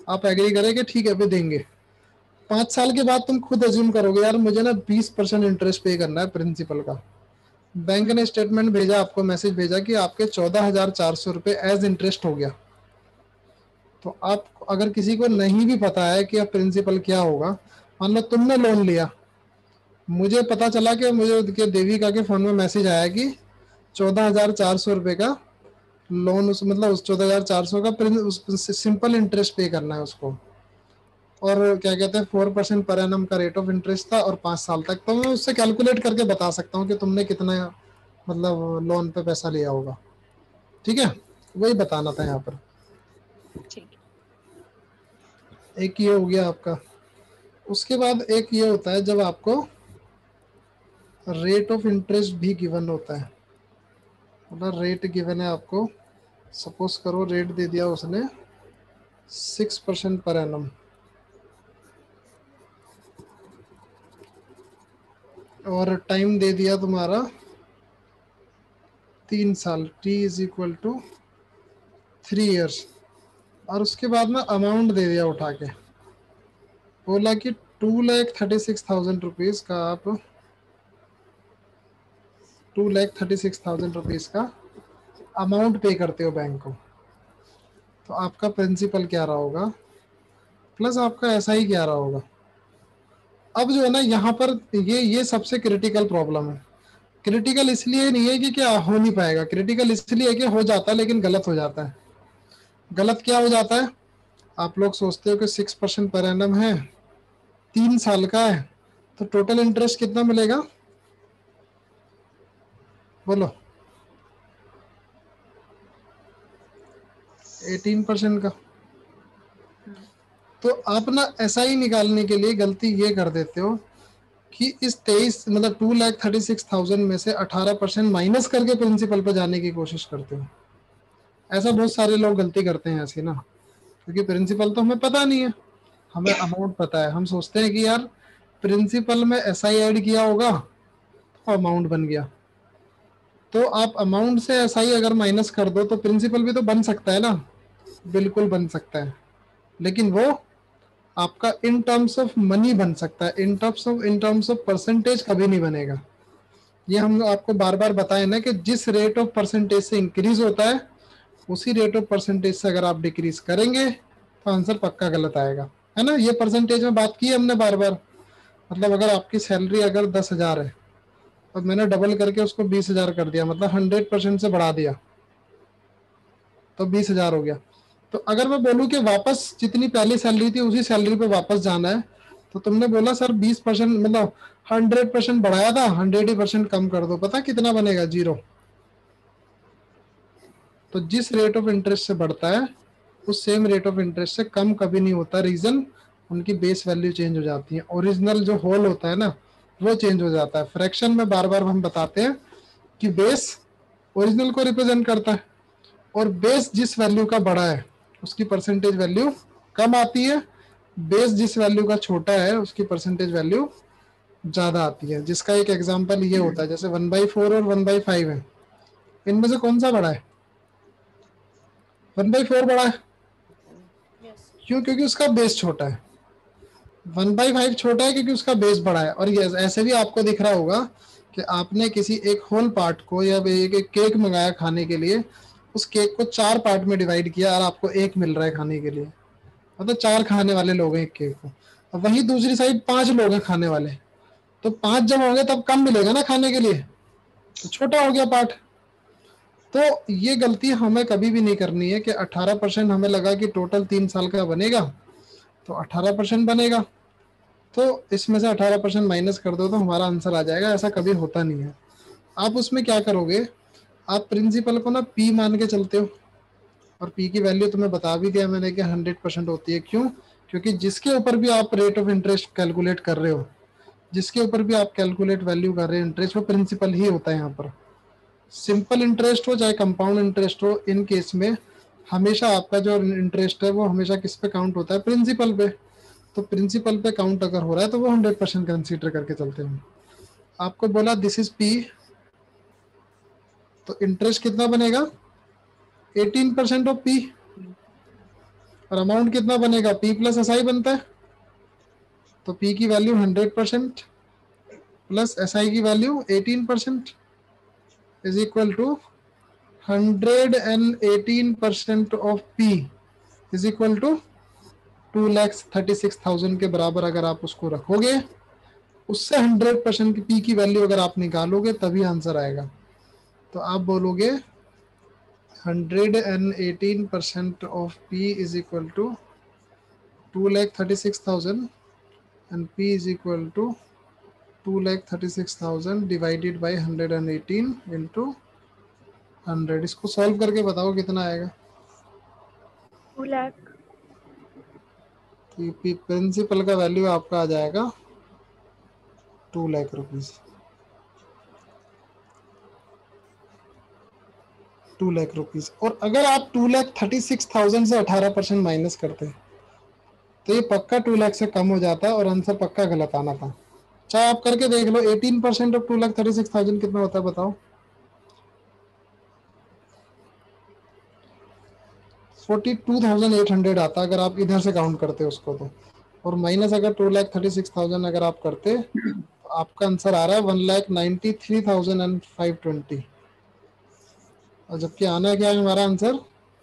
आप एग्री करें कि ठीक है अभी देंगे। 5 साल के बाद तुम खुद अज्यूम करोगे यार मुझे ना 20% इंटरेस्ट पे करना है प्रिंसिपल का, बैंक ने स्टेटमेंट भेजा, आपको मैसेज भेजा कि आपके 14,400 रुपये एज इंटरेस्ट हो गया। तो आप अगर किसी को नहीं भी पता है कि अब प्रिंसिपल क्या होगा, मान लो तुमने लोन लिया, मुझे पता चला कि मुझे के देविका के फोन में मैसेज आया कि 14,400 रुपये का लोन, उस मतलब उस 14,400 का सिंपल इंटरेस्ट पे करना है उसको, और क्या कहते हैं 4% पर एनम का रेट ऑफ इंटरेस्ट था और 5 साल तक। तो मैं उससे कैलकुलेट करके बता सकता हूँ कि तुमने कितना मतलब लोन पे पैसा लिया होगा। ठीक है, वही बताना था यहाँ पर। ठीक एक ये हो गया आपका। उसके बाद एक ये होता है जब आपको रेट ऑफ इंटरेस्ट भी गिवन होता है, मतलब रेट गिवन है आपको, सपोज करो रेट दे दिया उसने 6% पर एनम, और टाइम दे दिया तुम्हारा 3 साल, t is equal to 3 years, और उसके बाद में अमाउंट दे दिया उठा के, बोला कि 2,36,000 रुपीज़ का आप 2,36,000 रुपीज़ का अमाउंट पे करते हो बैंक को। तो आपका प्रिंसिपल क्या रहा होगा प्लस आपका SI क्या रहा होगा। अब जो है ना यहाँ पर ये सबसे क्रिटिकल प्रॉब्लम है। क्रिटिकल इसलिए नहीं है कि क्या हो नहीं पाएगा, क्रिटिकल इसलिए है कि हो जाता है लेकिन गलत हो जाता है। गलत क्या हो जाता है, आप लोग सोचते हो कि 6% पर एनम है, 3 साल का है, तो टोटल इंटरेस्ट कितना मिलेगा बोलो, 18% का। तो आप ना SI निकालने के लिए गलती ये कर देते हो कि इस 23 मतलब 2,36,000 में से 18% माइनस करके प्रिंसिपल पर जाने की कोशिश करते हो। ऐसा बहुत सारे लोग गलती करते हैं ऐसी ना, क्योंकि प्रिंसिपल तो हमें पता नहीं है, हमें अमाउंट पता है। हम सोचते हैं कि यार प्रिंसिपल में SI ऐड किया होगा तो अमाउंट बन गया। तो आप अमाउंट से SI अगर माइनस कर दो तो प्रिंसिपल भी तो बन सकता है ना, बिल्कुल बन सकता है, लेकिन वो आपका इन टर्म्स ऑफ मनी बन सकता है, इन टर्म्स ऑफ परसेंटेज कभी नहीं बनेगा। ये हम आपको बार बार बताए ना कि जिस रेट ऑफ परसेंटेज से इंक्रीज होता है उसी रेट ऑफ परसेंटेज से अगर आप डिक्रीज करेंगे तो आंसर पक्का गलत आएगा, है ना। ये परसेंटेज में बात की हमने बार बार। मतलब अगर आपकी सैलरी अगर 10,000 है और मैंने डबल करके उसको 20,000 कर दिया, मतलब 100% से बढ़ा दिया, तो 20,000 हो गया। तो अगर मैं बोलूं कि वापस जितनी पहली सैलरी थी उसी सैलरी पे वापस जाना है, तो तुमने बोला सर 20% मतलब 100% बढ़ाया था, 100% कम कर दो, पता कितना बनेगा, 0। तो जिस रेट ऑफ इंटरेस्ट से बढ़ता है उस सेम रेट ऑफ इंटरेस्ट से कम कभी नहीं होता। रीजन उनकी बेस वैल्यू चेंज हो जाती है, ओरिजिनल जो होल होता है ना वो चेंज हो जाता है। फ्रैक्शन में बार बार हम बताते हैं कि बेस ओरिजिनल को रिप्रेजेंट करता है, और बेस जिस वैल्यू का बड़ा है उसकी परसेंटेज वैल्यू कम आती है, बेस जिस वैल्यू का छोटा है उसकी परसेंटेज वैल्यू ज्यादा आती है। जिसका एक एग्जांपल ये होता है, जैसे 1/4 और 1/5 है, इनमें से कौन सा बड़ा है, 1/4 बड़ा है। क्यों, क्योंकि उसका बेस छोटा है। 1/5 छोटा है क्योंकि उसका बेस बड़ा है। और ये ऐसे भी आपको दिख रहा होगा कि आपने किसी एक होल पार्ट को या एक केक मंगाया खाने के लिए, उस केक को 4 पार्ट में डिवाइड किया और आपको 1 मिल रहा है खाने के लिए, मतलब 4 खाने वाले लोग हैं एक केक को। और वहीं दूसरी साइड 5 लोग हैं खाने वाले, तो 5 जब होंगे तब कम मिलेगा ना खाने के लिए, तो छोटा हो गया पार्ट। तो ये गलती हमें कभी भी नहीं करनी है कि 18% हमें लगा कि टोटल 3 साल का बनेगा तो 18% बनेगा, तो इसमें से 18% माइनस कर दो तो हमारा आंसर आ जाएगा। ऐसा कभी होता नहीं है। आप उसमें क्या करोगे, आप प्रिंसिपल को ना P मान के चलते हो, और P की वैल्यू तुम्हें बता भी दिया मैंने कि 100% होती है। क्यों, क्योंकि जिसके ऊपर भी आप रेट ऑफ इंटरेस्ट कैलकुलेट कर रहे हो, जिसके ऊपर भी आप कैलकुलेट वैल्यू कर रहे हो इंटरेस्ट, वो प्रिंसिपल ही होता है। यहाँ पर सिंपल इंटरेस्ट हो चाहे कंपाउंड इंटरेस्ट हो, इन केस में हमेशा आपका जो इंटरेस्ट है वो हमेशा किस पे काउंट होता है, प्रिंसिपल पे। तो प्रिंसिपल पे काउंट अगर हो रहा है तो वो 100% कंसीडर करके चलते हैं। आपको बोला दिस इज P, तो इंटरेस्ट कितना बनेगा 18% ऑफ P, और अमाउंट कितना बनेगा P प्लस SI बनता है, तो P की वैल्यू 100% प्लस SI की value 18%। Is equal to 118% of P is equal to 2,36,000 के बराबर अगर आप उसको रखोगे, उससे 100% की P की वैल्यू अगर आप निकालोगे तभी आंसर आएगा। तो आप बोलोगे 118% of P is equal to 2,36,000 and P is equal to 2,36,000 divided by 118 into 100। इसको सॉल्व करके बताओ कितना आएगा। 2 लाख। प्रिंसिपल का वैल्यू आपका आ जाएगा 2 लाख रुपीज। 2 लाख रुपीज। और अगर आप 2,36,000 से 18% माइनस करते तो ये पक्का 2 लाख से कम हो जाता और आंसर पक्का गलत आना था। चाहे आप करके देख लो 18% ऑफ 2,36,000 कितना होता है बताओ। 42,800 आता अगर आप इधर से काउंट करते उसको तो। और माइनस अगर 2,36,000 अगर आप करते तो आपका आंसर आ रहा है 1,93,520। और जबकि आना क्या है हमारा आंसर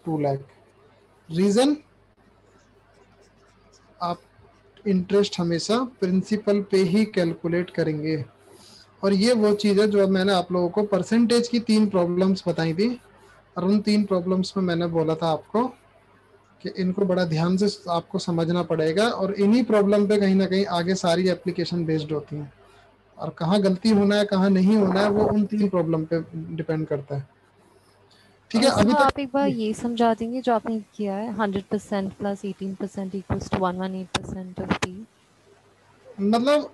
2 लाख। रीजन, आप इंटरेस्ट हमेशा प्रिंसिपल पे ही कैलकुलेट करेंगे। और ये वो चीज़ है जो मैंने आप लोगों को परसेंटेज की 3 प्रॉब्लम्स बताई थी, और उन 3 प्रॉब्लम्स में मैंने बोला था आपको कि इनको बड़ा ध्यान से आपको समझना पड़ेगा, और इन्हीं प्रॉब्लम पे कहीं ना कहीं आगे सारी एप्लीकेशन बेस्ड होती हैं। और कहाँ गलती होना है कहाँ नहीं होना है वो उन 3 प्रॉब्लम पे डिपेंड करता है। ठीक है, अभी सर तक आप एक बार ये समझा देंगे जो आपने किया है 100% plus 18% equals to 118% of P। मतलब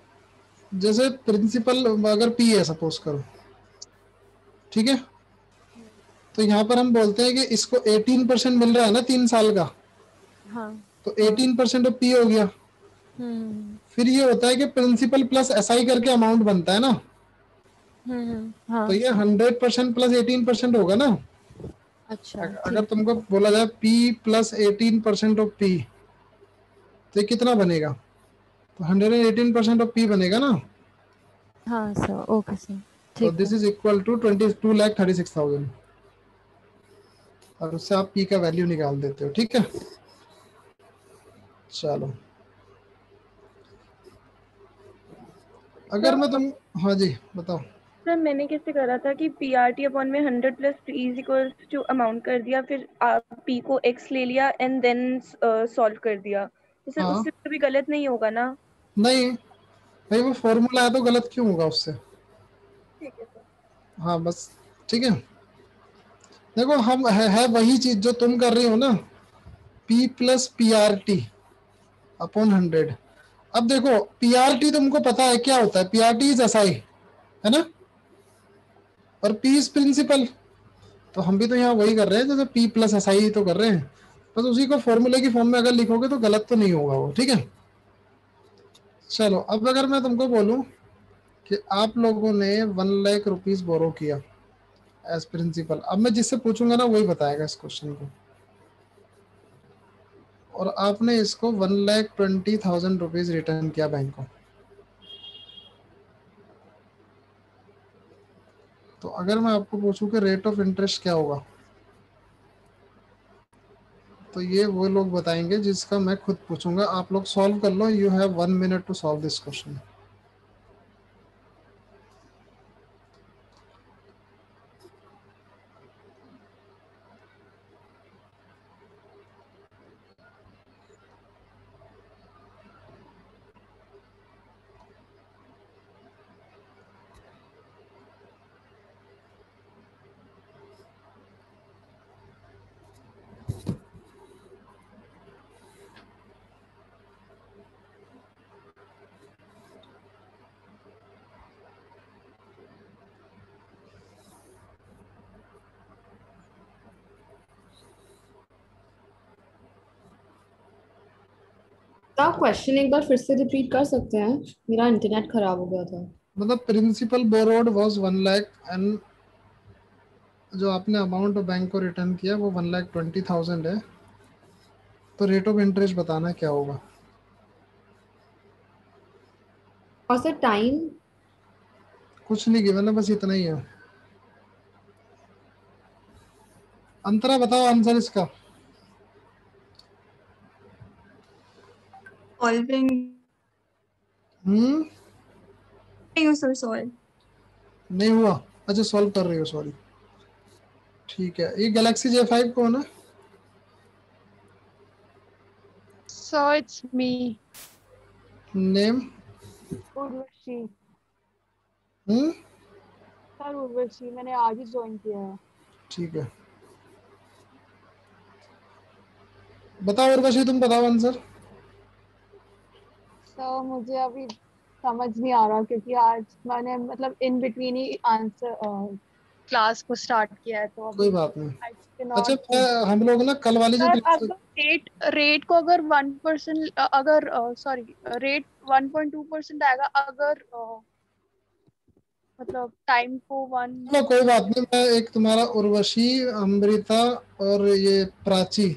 जैसे प्रिंसिपल अगर P है सपोज करो, ठीक है, तो यहाँ पर हम बोलते हैं कि इसको 18% मिल रहा है ना 3 साल का, हाँ तो 18% ऑफ P हो गया। फिर ये होता है कि प्रिंसिपल प्लस SI करके अमाउंट बनता है ना, हाँ तो ये 100% प्लस 18% होगा ना। अच्छा अगर ठीक है। तुमको बोला जाए P प्लस 18% ऑफ P तो ये कितना बनेगा, तो 118% ऑफ P बनेगा ना। हाँ सर ओके सर तो ठीक दिस है। इज इक्वल टू 22,36,000, और उससे आप P का वैल्यू निकाल देते हो। ठीक है, चलो अगर मैं तुम, हाँ जी बताओ। सर मैंने कैसे करा था कि PRT अपॉन में 100 plus P is equal to amount कर दिया, फिर P को X ले लिया एंड देन सॉल्व कर दिया। तो सर हाँ उससे कभी गलत नहीं होगा ना? नहीं भाई, वो फॉर्मूला है तो गलत क्यों होगा उससे। ठीक है सर। हाँ बस, ठीक है। देखो हम है वही चीज जो तुम कर रही हो ना, P प्लस PRT अपॉन 100। अब देखो PRT तुमको पता है क्या होता है, PRT इज SI है ना, और P इज प्रिंसिपल। तो हम भी तो यहाँ वही कर रहे हैं जैसे P प्लस SI तो कर रहे हैं, बस उसी को फॉर्मूले की फॉर्म में अगर लिखोगे तो गलत तो नहीं होगा वो। ठीक है, चलो अब अगर मैं तुमको बोलूं कि आप लोगों ने 1 लाख रुपीज बोरो किया एज प्रिंसिपल, अब मैं जिससे पूछूंगा ना वही बताएगा इस क्वेश्चन को, और आपने इसको 1,20,000 रुपीज रिटर्न किया बैंक को, तो अगर मैं आपको पूछूं कि रेट ऑफ इंटरेस्ट क्या होगा, तो ये वो लोग बताएंगे जिसका मैं खुद पूछूंगा। आप लोग सॉल्व कर लो, you have 1 minute to solve this question. आप क्वेश्चन एक बार फिर से रिपीट कर सकते हैं? मेरा इंटरनेट खराब हो गया था। मतलब principal borrowed was 1 lakh and जो आपने अमाउंट बैंक को रिटर्न किया वो 1,20,000 है, तो रेट ऑफ इंटरेस्ट बताना क्या होगा। और सर टाइम? कुछ नहीं गिवन है, बस इतना ही है। अंतरा बताओ आंसर इसका। सॉल्विंग सर सॉल्व नहीं हुआ, अच्छा सॉल्व कर रही हो, सॉरी। ठीक है, ये गैलेक्सी J5 कौन है? So it's me, name? Urvashi. Hmm, sir Urvashi, मैंने आज ही ज्वाइन किया है। ठीक है, बताओ उर्वशी, तुम बताओ आंसर। तो मुझे अभी समझ नहीं आ रहा क्योंकि आज मैंने मतलब in between he answer class को स्टार्ट किया है, तो कोई अभी बात नहीं। I अच्छा, cannot। हम लोग ना कल वाली जो सर क्लास, अगर रेट को अगर 1% अगर सॉरी रेट 1.2% आएगा अगर मतलब टाइम को 1। चलो कोई बात नहीं, मैं एक तुम्हारा उर्वशी, अमृता और ये प्राची,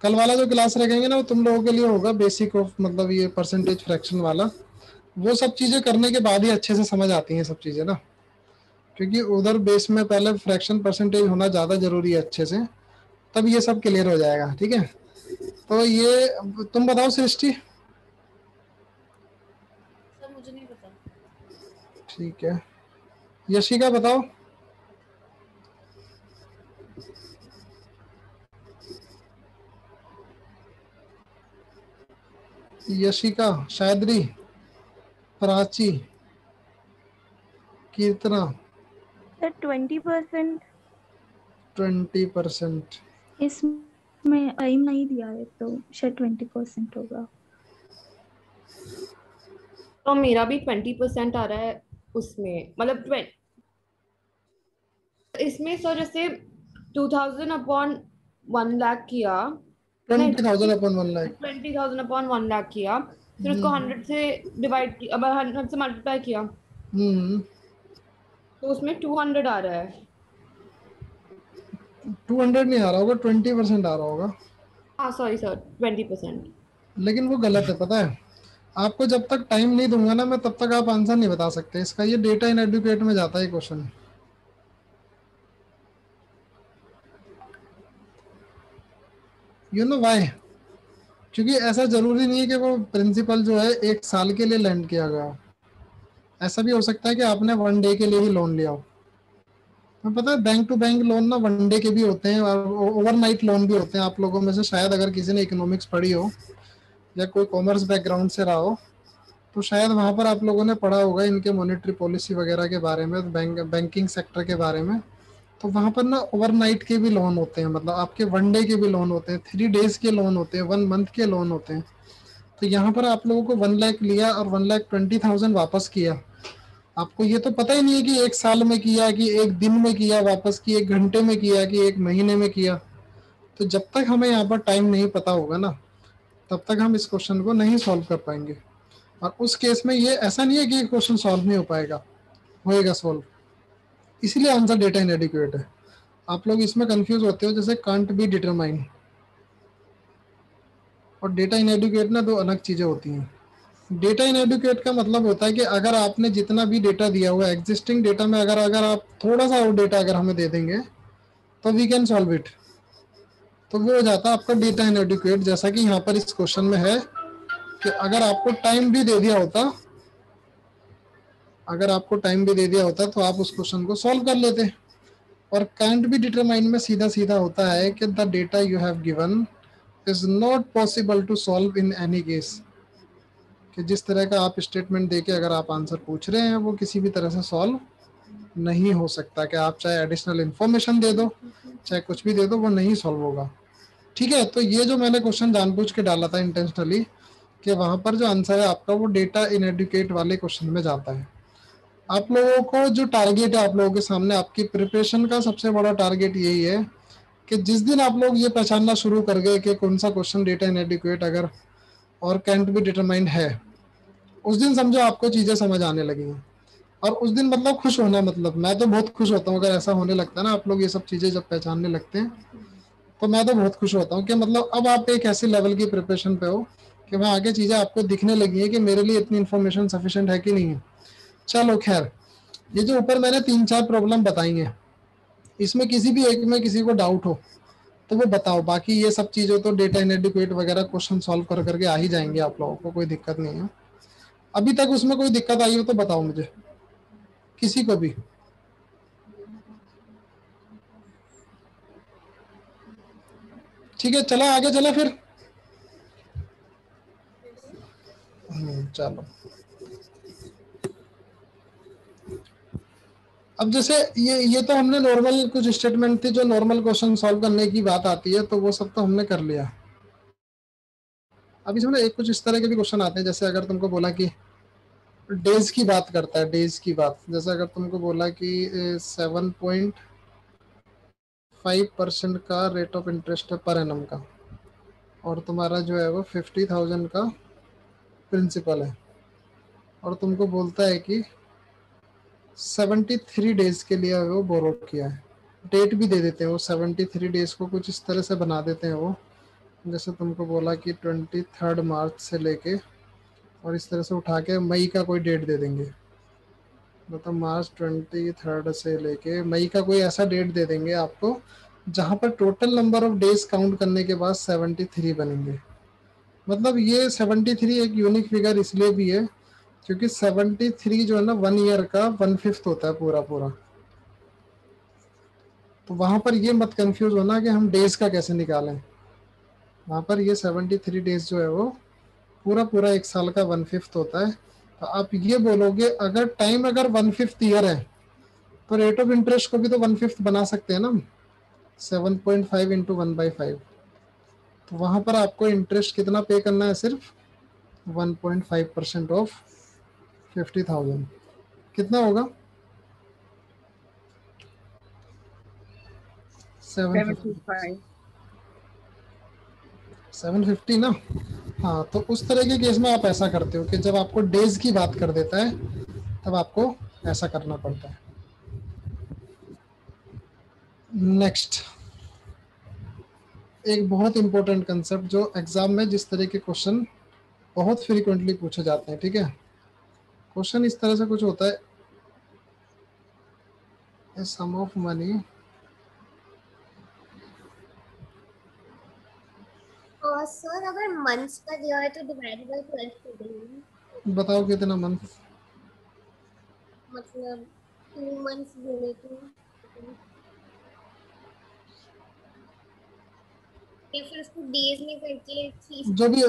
कल वाला जो क्लास रखेंगे ना वो तुम लोगों के लिए होगा बेसिक ऑफ, मतलब ये परसेंटेज फ्रैक्शन वाला। वो सब चीजें करने के बाद ही अच्छे से समझ आती हैं सब चीजें ना, क्योंकि उधर बेस में पहले फ्रैक्शन परसेंटेज होना ज्यादा जरूरी है अच्छे से, तब ये सब क्लियर हो जाएगा। ठीक है, तो ये तुम बताओ सृष्टि। सर मुझे नहीं पता। ठीक है, यशिका बताओ। यशिका, शायदरी, प्राची, कीर्तना। सर 20%। 20%। इसमें टाइम नहीं दिया है तो शायद 20% होगा। तो मेरा भी 20% आ रहा है उसमें, मतलब 20 इसमें। सर जैसे 2000 अपॉन 1 लाख किया, 20,000 अपन 1 लाख। 20,000 अपॉन 1 लाख किया, फिर उसको 100 से डिवाइड किया, अब 100 से मल्टीप्लाई किया, तो उसमें 200 आ रहा है। 200 नहीं आ रहा होगा, 20% आ रहा होगा। हाँ सॉरी सर, 20%। लेकिन वो गलत है, पता है आपको, जब तक टाइम नहीं दूंगा ना मैं तब तक आप आंसर नहीं बता सकते इसका। ये डेटा इन एडुकेट में जाता है क्वेश्चन। You know why? क्योंकि ऐसा जरूरी नहीं है कि वो प्रिंसिपल जो है 1 साल के लिए लैंड किया गया हो। ऐसा भी हो सकता है कि आपने 1 डे के लिए ही लोन लिया हो। मैं पता है बैंक टू बैंक लोन ना 1 डे के भी होते हैं और ओवरनाइट लोन भी होते हैं। आप लोगों में से शायद अगर किसी ने इकोनॉमिक्स पढ़ी हो या कोई कॉमर्स बैकग्राउंड से रहा हो तो शायद वहाँ पर आप लोगों ने पढ़ा होगा इनके मॉनेटरी पॉलिसी वगैरह के बारे में, बैंकिंग सेक्टर के बारे में। तो वहाँ पर ना ओवरनाइट के भी लोन होते हैं, मतलब आपके 1 डे के भी लोन होते हैं, 3 डेज के लोन होते हैं, 1 मंथ के लोन होते हैं। तो यहाँ पर आप लोगों को 1 लाख लिया और 1,20,000 वापस किया। आपको ये तो पता ही नहीं है कि 1 साल में किया, कि 1 दिन में किया वापस, कि 1 घंटे में किया, कि 1 महीने में किया। तो जब तक हमें यहाँ पर टाइम नहीं पता होगा ना तब तक हम इस क्वेश्चन को नहीं सॉल्व कर पाएंगे। और उस केस में ये ऐसा नहीं है कि क्वेश्चन सॉल्व नहीं हो पाएगा, होएगा सॉल्व। इसीलिए आंसर डेटा इनएडिक्वेट है। आप लोग इसमें कंफ्यूज होते हो, जैसे कांट बी डिटरमाइन और डेटा इनएडिक्वेट ना 2 अलग चीजें होती हैं। डेटा इनएडिक्वेट का मतलब होता है कि अगर आपने जितना भी डेटा दिया हुआ है एग्जिस्टिंग डेटा में, अगर आप थोड़ा सा और डेटा अगर हमें दे देंगे तो वी कैन सॉल्व इट। तो वो हो जाता है आपका डेटा इनएडिक्वेट। जैसा कि यहाँ पर इस क्वेश्चन में है कि अगर आपको टाइम भी दे दिया होता, तो आप उस क्वेश्चन को सॉल्व कर लेते। और कांट बी डिटरमाइन में सीधा सीधा होता है कि the data you have given is not possible to solve in any case. कि जिस तरह का आप स्टेटमेंट देके अगर आप आंसर पूछ रहे हैं वो किसी भी तरह से सॉल्व नहीं हो सकता। कि आप चाहे एडिशनल इन्फॉर्मेशन दे दो, चाहे कुछ भी दे दो, वो नहीं सॉल्व होगा। ठीक है, तो ये जो मैंने क्वेश्चन जानबूझ के डाला था इंटेंशनली कि वहाँ पर जो आंसर है आपका वो डेटा इनएडुकेट वाले क्वेश्चन में जाता है। आप लोगों को जो टारगेट है आप लोगों के सामने, आपकी प्रिपरेशन का सबसे बड़ा टारगेट यही है कि जिस दिन आप लोग ये पहचानना शुरू कर गए कि कौन सा क्वेश्चन डेटा इनएडुकेट अगर और कैंट बी डिटरमाइंड है, उस दिन समझो आपको चीजें समझ आने लगी हैं। और उस दिन मतलब खुश होना, मतलब मैं तो बहुत खुश होता हूँ अगर ऐसा होने लगता है ना, आप लोग ये सब चीजें जब पहचानने लगते हैं तो मैं तो बहुत खुश होता हूँ कि मतलब अब आप एक ऐसे लेवल की प्रिपरेशन पे हो कि वहाँ आगे चीजें आपको दिखने लगी है कि मेरे लिए इतनी इन्फॉर्मेशन सफिशिएंट है कि नहीं है। चलो खैर, ये जो ऊपर मैंने 3-4 प्रॉब्लम बताई हैं इसमें किसी भी एक में किसी को डाउट हो तो वो बताओ। बाकी ये सब चीजें तो डेटा इनएडिक्वेट वगैरह क्वेश्चन सॉल्व कर करके आ ही जाएंगे आप लोगों को, कोई दिक्कत नहीं है। अभी तक उसमें कोई दिक्कत आई हो तो बताओ मुझे, किसी को भी। ठीक है, चलो आगे चले फिर। चलो अब जैसे ये तो हमने नॉर्मल कुछ स्टेटमेंट थी जो नॉर्मल क्वेश्चन सॉल्व करने की बात आती है, तो वो सब तो हमने कर लिया। अब इसमें एक कुछ इस तरह के भी क्वेश्चन आते हैं, जैसे अगर तुमको बोला कि डेज की बात करता है, डेज की बात, जैसे अगर तुमको बोला कि 7.5% का रेट ऑफ इंटरेस्ट है पर एनम का, और तुम्हारा जो है वो 50,000 का प्रिंसिपल है, और तुमको बोलता है कि 73 डेज के लिए वो बोरो किया है। डेट भी दे देते हैं वो, 73 डेज को कुछ इस तरह से बना देते हैं वो, जैसे तुमको बोला कि 23 मार्च से लेके, और इस तरह से उठा के मई का कोई डेट दे देंगे, मतलब मार्च 23 से लेके मई का कोई ऐसा डेट दे देंगे आपको जहां पर total number of days count करने के बाद 73 बनेंगे। मतलब ये 73 एक यूनिक फिगर इसलिए भी है क्योंकि 73 जो है ना 1 ईयर का 1/5 होता है पूरा पूरा। तो वहां पर ये मत कंफ्यूज होना कि हम डेज का कैसे निकालें, वहां पर ये 73 डेज जो है वो पूरा पूरा एक साल का 1/5 होता है। तो आप ये बोलोगे अगर टाइम अगर 1/5 ईयर है तो रेट ऑफ इंटरेस्ट को भी तो 1/5 बना सकते हैं ना, 7.5 इंटू 1/5। तो वहां पर आपको इंटरेस्ट कितना पे करना है, सिर्फ 1.5% ऑफ 50,000। कितना होगा? 750 ना। हाँ, तो उस तरह के केस में आप ऐसा करते हो कि जब आपको डेज की बात कर देता है तब आपको ऐसा करना पड़ता है। नेक्स्ट, एक बहुत इंपॉर्टेंट कंसेप्ट जो एग्जाम में जिस तरह के क्वेश्चन बहुत फ्रीक्वेंटली पूछे जाते हैं। ठीक है, क्वेश्चन इस तरह से कुछ होता है, ए सम ऑफ मनी, और सर अगर मंथ्स का दिया है तो डिवाइड बाय 12 कर देंगे। बताओ कितना मंथ? मतलब 2 मंथ्स बोले तो या फिर उसको डेज में करके जो भी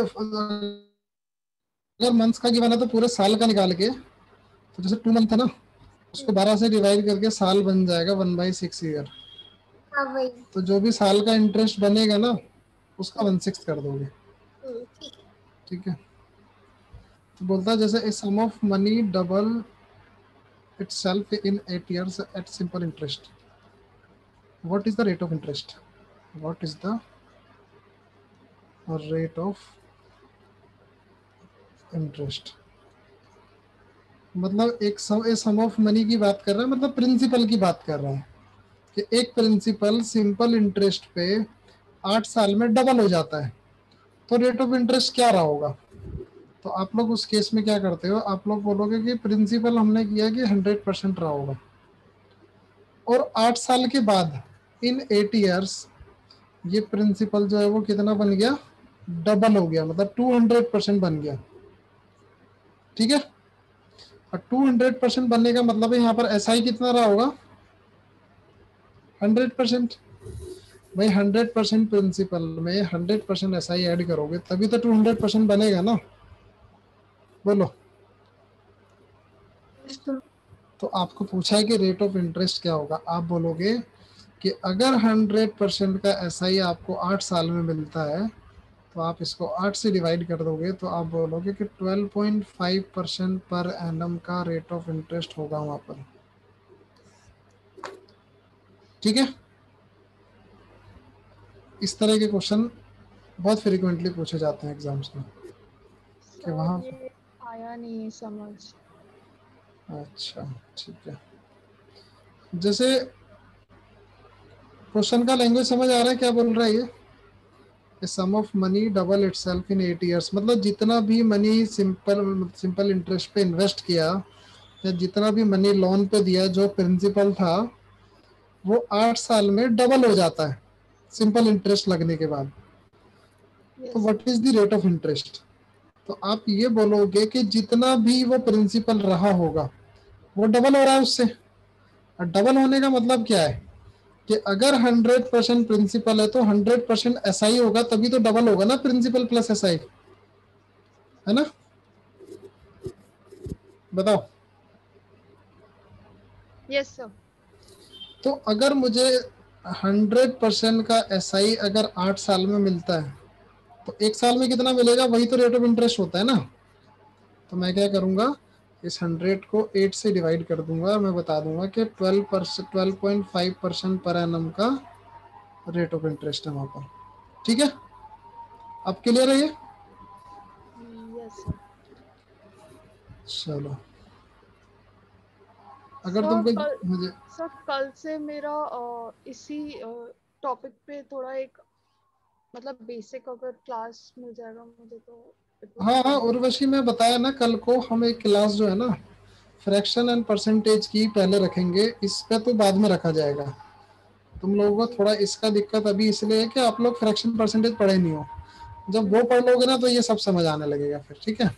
अगर मंथ्स का गिवन है तो पूरे साल का निकाल के, तो जैसे 2 मंथ है ना, उसको 12 से डिवाइड करके साल बन जाएगा 1/6 ईयर। हाँ वही। तो जो भी साल का इंटरेस्ट बनेगा ना उसका 1/6 कर दोगे। ठीक है, तो बोलता है जैसे a sum of money double itself in 8 years at simple interest. What is the rate of interest? What is the rate of interest? मतलब एक सम ऑफ मनी की बात कर रहा है, मतलब प्रिंसिपल की बात कर रहा है कि एक प्रिंसिपल सिंपल इंटरेस्ट पे 8 साल में डबल हो जाता है, तो रेट ऑफ इंटरेस्ट क्या रहा होगा? तो आप लोग उस केस में क्या करते हो, आप लोग बोलोगे कि प्रिंसिपल हमने किया कि 100% रहा होगा, और 8 साल के बाद इन 8 इयर्स ये प्रिंसिपल जो है वो कितना बन गया? डबल हो गया, मतलब 200% बन गया। ठीक है, और 200% बनने का मतलब है यहाँ पर एसआई कितना रहा होगा? 100%। भाई 100% प्रिंसिपल में 100% एसआई ऐड करोगे तभी तो 200% बनेगा ना, बोलो। तो आपको पूछा है कि रेट ऑफ इंटरेस्ट क्या होगा, आप बोलोगे कि अगर 100% का एसआई आपको 8 साल में मिलता है तो आप इसको 8 से डिवाइड कर दोगे, तो आप बोलोगे कि 12.5% पर एनम का रेट ऑफ इंटरेस्ट होगा वहां पर। ठीक है, इस तरह के क्वेश्चन बहुत फ्रीक्वेंटली पूछे जाते हैं एग्जाम्स में कि वहां आया नहीं समझ। अच्छा ठीक है, जैसे क्वेश्चन का लैंग्वेज समझ आ रहा है क्या बोल रहा है ये? Sum of money double itself in 8 years, मतलब जितना भी मनी सिंपल इंटरेस्ट पे इन्वेस्ट किया या जितना भी मनी लोन पे दिया जो प्रिंसिपल था वो 8 साल में डबल हो जाता है। सिंपल इंटरेस्ट लगने के बाद। तो what is the rate of interest? तो आप ये बोलोगे कि जितना भी वो प्रिंसिपल रहा होगा वो डबल हो रहा है उससे। और डबल होने का मतलब क्या है कि अगर 100% प्रिंसिपल है तो 100% एसआई होगा, तभी तो डबल होगा ना, प्रिंसिपल प्लस एसआई, है ना? बताओ। Yes sir. तो अगर मुझे 100% का एसआई अगर 8 साल में मिलता है तो 1 साल में कितना मिलेगा? वही तो रेट ऑफ इंटरेस्ट होता है ना। तो मैं क्या करूंगा, इस 100 को 8 से डिवाइड कर दूंगा, मैं बता दूंगा कि 12.5% पर एनम का रेट ऑफ इंटरेस्ट है वहां पर। ठीक है, अब क्लियर है ये? Yes sir. चलो, अगर सर तुमको मुझे सर कल से मेरा इसी टॉपिक पे थोड़ा एक मतलब बेसिक अगर क्लास मिल जाएगा मुझे तो हाँ, उर्वशी में बताया ना, कल को हम एक क्लास जो है ना फ्रैक्शन एंड परसेंटेज की पहले रखेंगे, इस पे तो बाद में रखा जाएगा। तुम लोगों को थोड़ा इसका दिक्कत अभी इसलिए है कि आप लोग फ्रैक्शन परसेंटेज पढ़े नहीं हो। जब वो पढ़ लोगे ना तो ये सब समझ आने लगेगा फिर। ठीक है,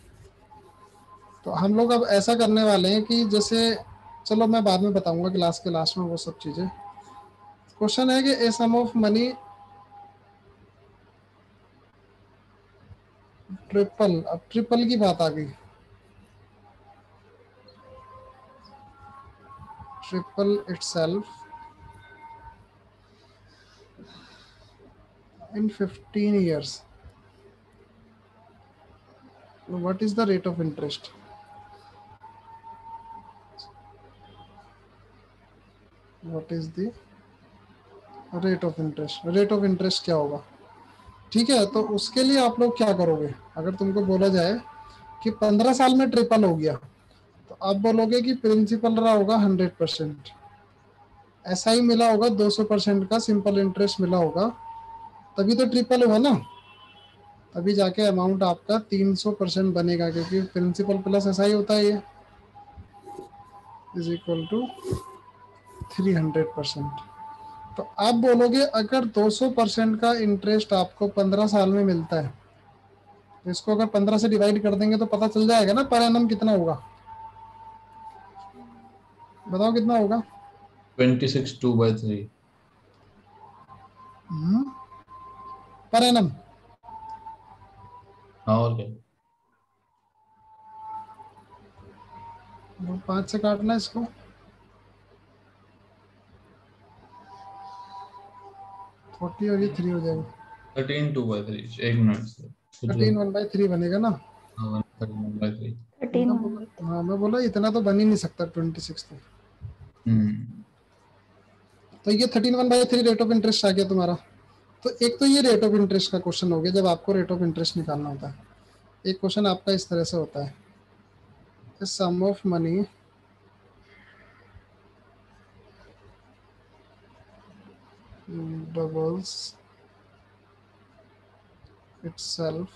तो हम लोग अब ऐसा करने वाले हैं कि जैसे, चलो मैं बाद में बताऊंगा क्लास के लास्ट में वो सब चीजें। क्वेश्चन है कि ए सम ऑफ मनी ट्रिपल, अब ट्रिपल की बात आ गई। Triple itself in 15 years, what is the rate of interest? What is the rate of interest? rate of interest क्या होगा? ठीक है, तो उसके लिए आप लोग क्या करोगे? अगर तुमको बोला जाए कि 15 साल में ट्रिपल हो गया तो आप बोलोगे कि प्रिंसिपल रहा होगा 100%, एसआई मिला होगा 200% का, सिंपल इंटरेस्ट मिला होगा, तभी तो ट्रिपल हुआ ना, तभी जाके अमाउंट आपका 300% बनेगा, क्योंकि प्रिंसिपल प्लस एसआई होता है ये, इज इक्वल टू 300%। तो आप बोलोगे अगर 200% का इंटरेस्ट आपको 15 साल में मिलता है तो इसको अगर 15 से डिवाइड कर देंगे तो पता चल जाएगा ना पर एनम कितना होगा। बताओ कितना होगा? 26 2/3। Per annum. हाँ और क्या? 5 से काटना है इसको, 40 और ये 3 हो जाएगा, 13 2/3। एक मिनट से 13 1/3 बनेगा ना। हाँ 13/3। 13 हाँ, मैं बोला इतना तो बन ही नहीं सकता 26 तो। तो ये 13 1/3 रेट ऑफ इंटरेस्ट आ गया तुम्हारा। तो एक तो ये रेट ऑफ इंटरेस्ट का क्वेश्चन हो गया जब आपको रेट ऑफ इंटरेस्ट निकालना होता है। एक क्वेश्चन आपका इस तरह से होता है, sum of money doubles itself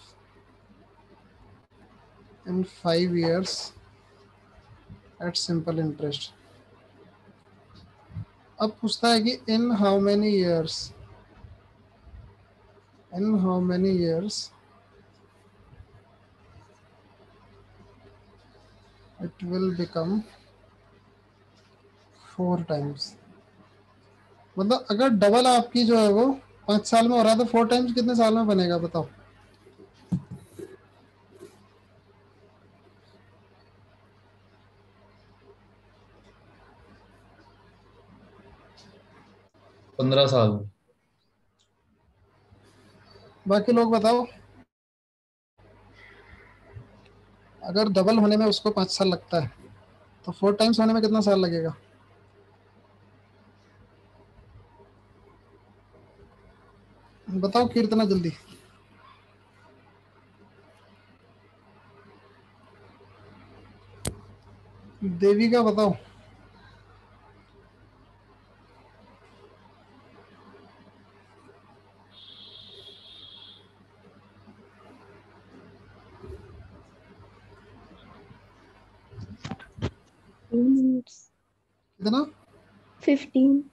in 5 years at simple interest। अब पूछता है कि in how many years it will become 4 times। मतलब अगर डबल आपकी जो है वो 5 साल में हो रहा है तो 4 टाइम्स कितने साल में बनेगा बताओ? पंद्रह साल में। बाकी लोग बताओ। अगर डबल होने में उसको 5 साल लगता है तो 4 टाइम्स होने में कितना साल लगेगा? बताओ कीर्तना जल्दी। देविका बताओ। minutes कितना? 15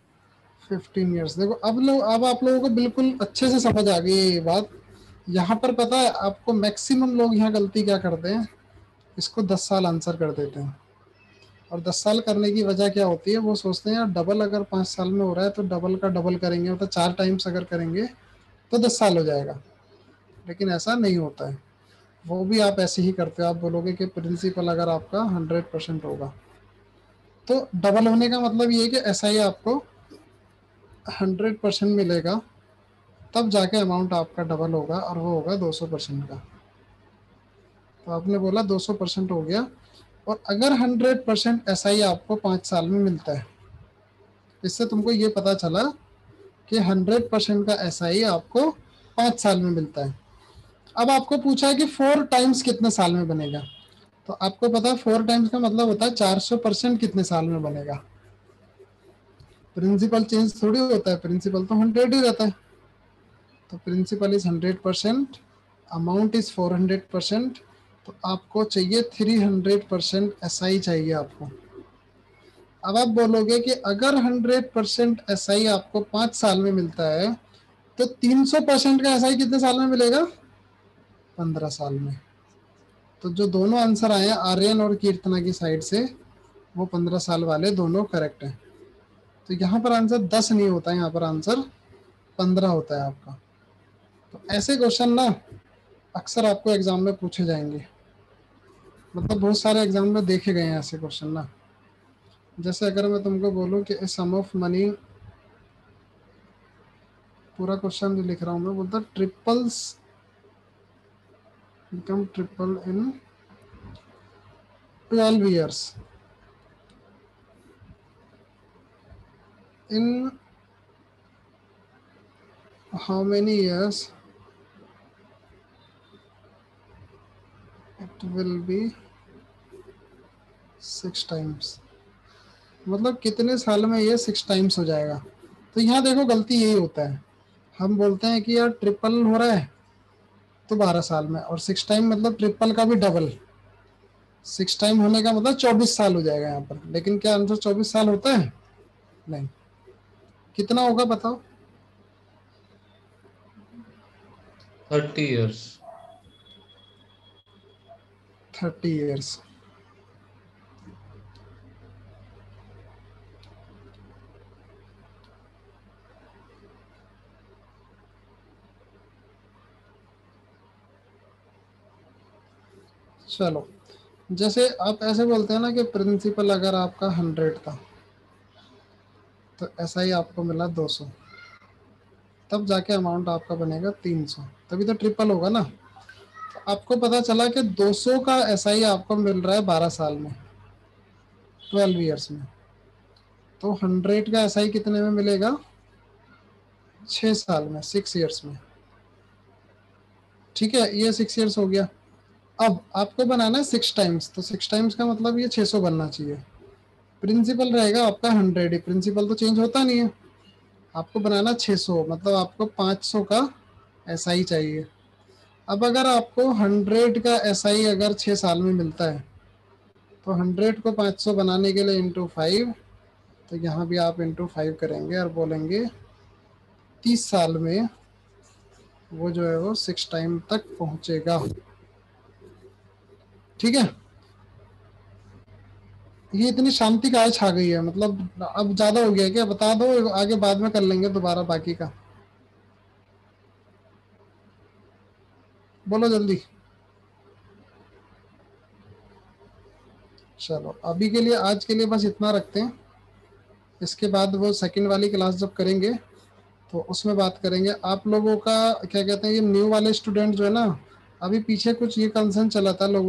15 ईयर्स। देखो अब आप लोगों को बिल्कुल अच्छे से समझ आ गई ये बात। यहाँ पर पता है आपको मैक्सिमम लोग यहाँ गलती क्या करते हैं, इसको 10 साल आंसर कर देते हैं। और 10 साल करने की वजह क्या होती है, वो सोचते हैं यार डबल अगर 5 साल में हो रहा है तो डबल का डबल करेंगे, मतलब 4 टाइम्स अगर करेंगे तो 10 साल हो जाएगा। लेकिन ऐसा नहीं होता है, वो भी आप ऐसे ही करते हो। आप बोलोगे कि प्रिंसिपल अगर आपका 100% होगा तो डबल होने का मतलब ये है कि ऐसा ही आपको 100% मिलेगा, तब जाके अमाउंट आपका डबल होगा और वो होगा 200% का। तो आपने बोला 200% हो गया। और अगर 100% SI आपको 5 साल में मिलता है, इससे तुमको ये पता चला कि 100% का SI आपको 5 साल में मिलता है। अब आपको पूछा है कि 4 टाइम्स कितने साल में बनेगा, तो आपको पता है 4 टाइम्स का मतलब होता है 400% कितने साल में बनेगा। प्रिंसिपल चेंज थोड़ी होता है, प्रिंसिपल तो 100 ही रहता है। तो प्रिंसिपल इज 100%, अमाउंट इज 400%, तो आपको चाहिए 300% SI चाहिए आपको। अब आप बोलोगे कि अगर 100% SI आपको 5 साल में मिलता है तो 300% का SI कितने साल में मिलेगा, 15 साल में। तो जो दोनों आंसर आए हैं आर्यन और कीर्तना की साइड से, वो 15 साल वाले दोनों करेक्ट हैं। तो यहाँ पर आंसर 10 नहीं होता है, यहाँ पर आंसर 15 होता है आपका। तो ऐसे क्वेश्चन ना अक्सर आपको एग्जाम में पूछे जाएंगे, मतलब बहुत सारे एग्जाम में देखे गए हैं ऐसे क्वेश्चन ना। जैसे अगर मैं तुमको बोलूं कि सम ऑफ मनी, पूरा क्वेश्चन जो लिख रहा हूं मैं, बोलता triples become triple in 12 years, in how many years it will be 6 times, मतलब कितने साल में ये 6 टाइम्स हो जाएगा। तो यहाँ देखो गलती यही होता है, हम बोलते हैं कि यार ट्रिपल हो रहा है तो 12 साल में, और 6 टाइम मतलब ट्रिपल का भी डबल। 6 टाइम होने का मतलब 24 साल हो जाएगा यहाँ पर। लेकिन क्या आंसर 24 साल होता है, नहीं। कितना होगा बताओ, 30 years। 30 years। चलो, जैसे आप ऐसे बोलते हैं ना कि प्रिंसिपल अगर आपका 100 था तो ऐसा ही आपको मिला 200, तब जाके अमाउंट आपका बनेगा 300, तभी तो ट्रिपल होगा ना। तो आपको पता चला कि 200 का SI आपको मिल रहा है 12 साल में, 12 ईयर्स में। तो 100 का SI कितने में मिलेगा, 6 साल में, 6 ईयर्स में। ठीक है, ये 6 ईयर्स हो गया। अब आपको बनाना है 6 टाइम्स, तो 6 टाइम्स का मतलब ये 600 बनना चाहिए। प्रिंसिपल रहेगा आपका 100 ही, प्रिंसिपल तो चेंज होता नहीं है। आपको बनाना 600, मतलब आपको 500 का SI चाहिए। अब अगर आपको 100 का SI अगर 6 साल में मिलता है तो 100 को 500 बनाने के लिए इंटू 5, तो यहाँ भी आप इंटू 5 करेंगे और बोलेंगे 30 साल में वो जो है वो 6 टाइम तक पहुंचेगा। ठीक है, ये इतनी शांति कहाँ छा गई है, मतलब अब ज्यादा हो गया क्या, बता दो, आगे बाद में कर लेंगे दोबारा बाकी का। बोलो जल्दी। चलो अभी के लिए, आज के लिए बस इतना रखते हैं। इसके बाद वो सेकंड वाली क्लास जब करेंगे तो उसमें बात करेंगे। आप लोगों का क्या कहते हैं, ये न्यू वाले स्टूडेंट जो है ना, अभी पीछे कुछ ये कंसर्न चला था लोगों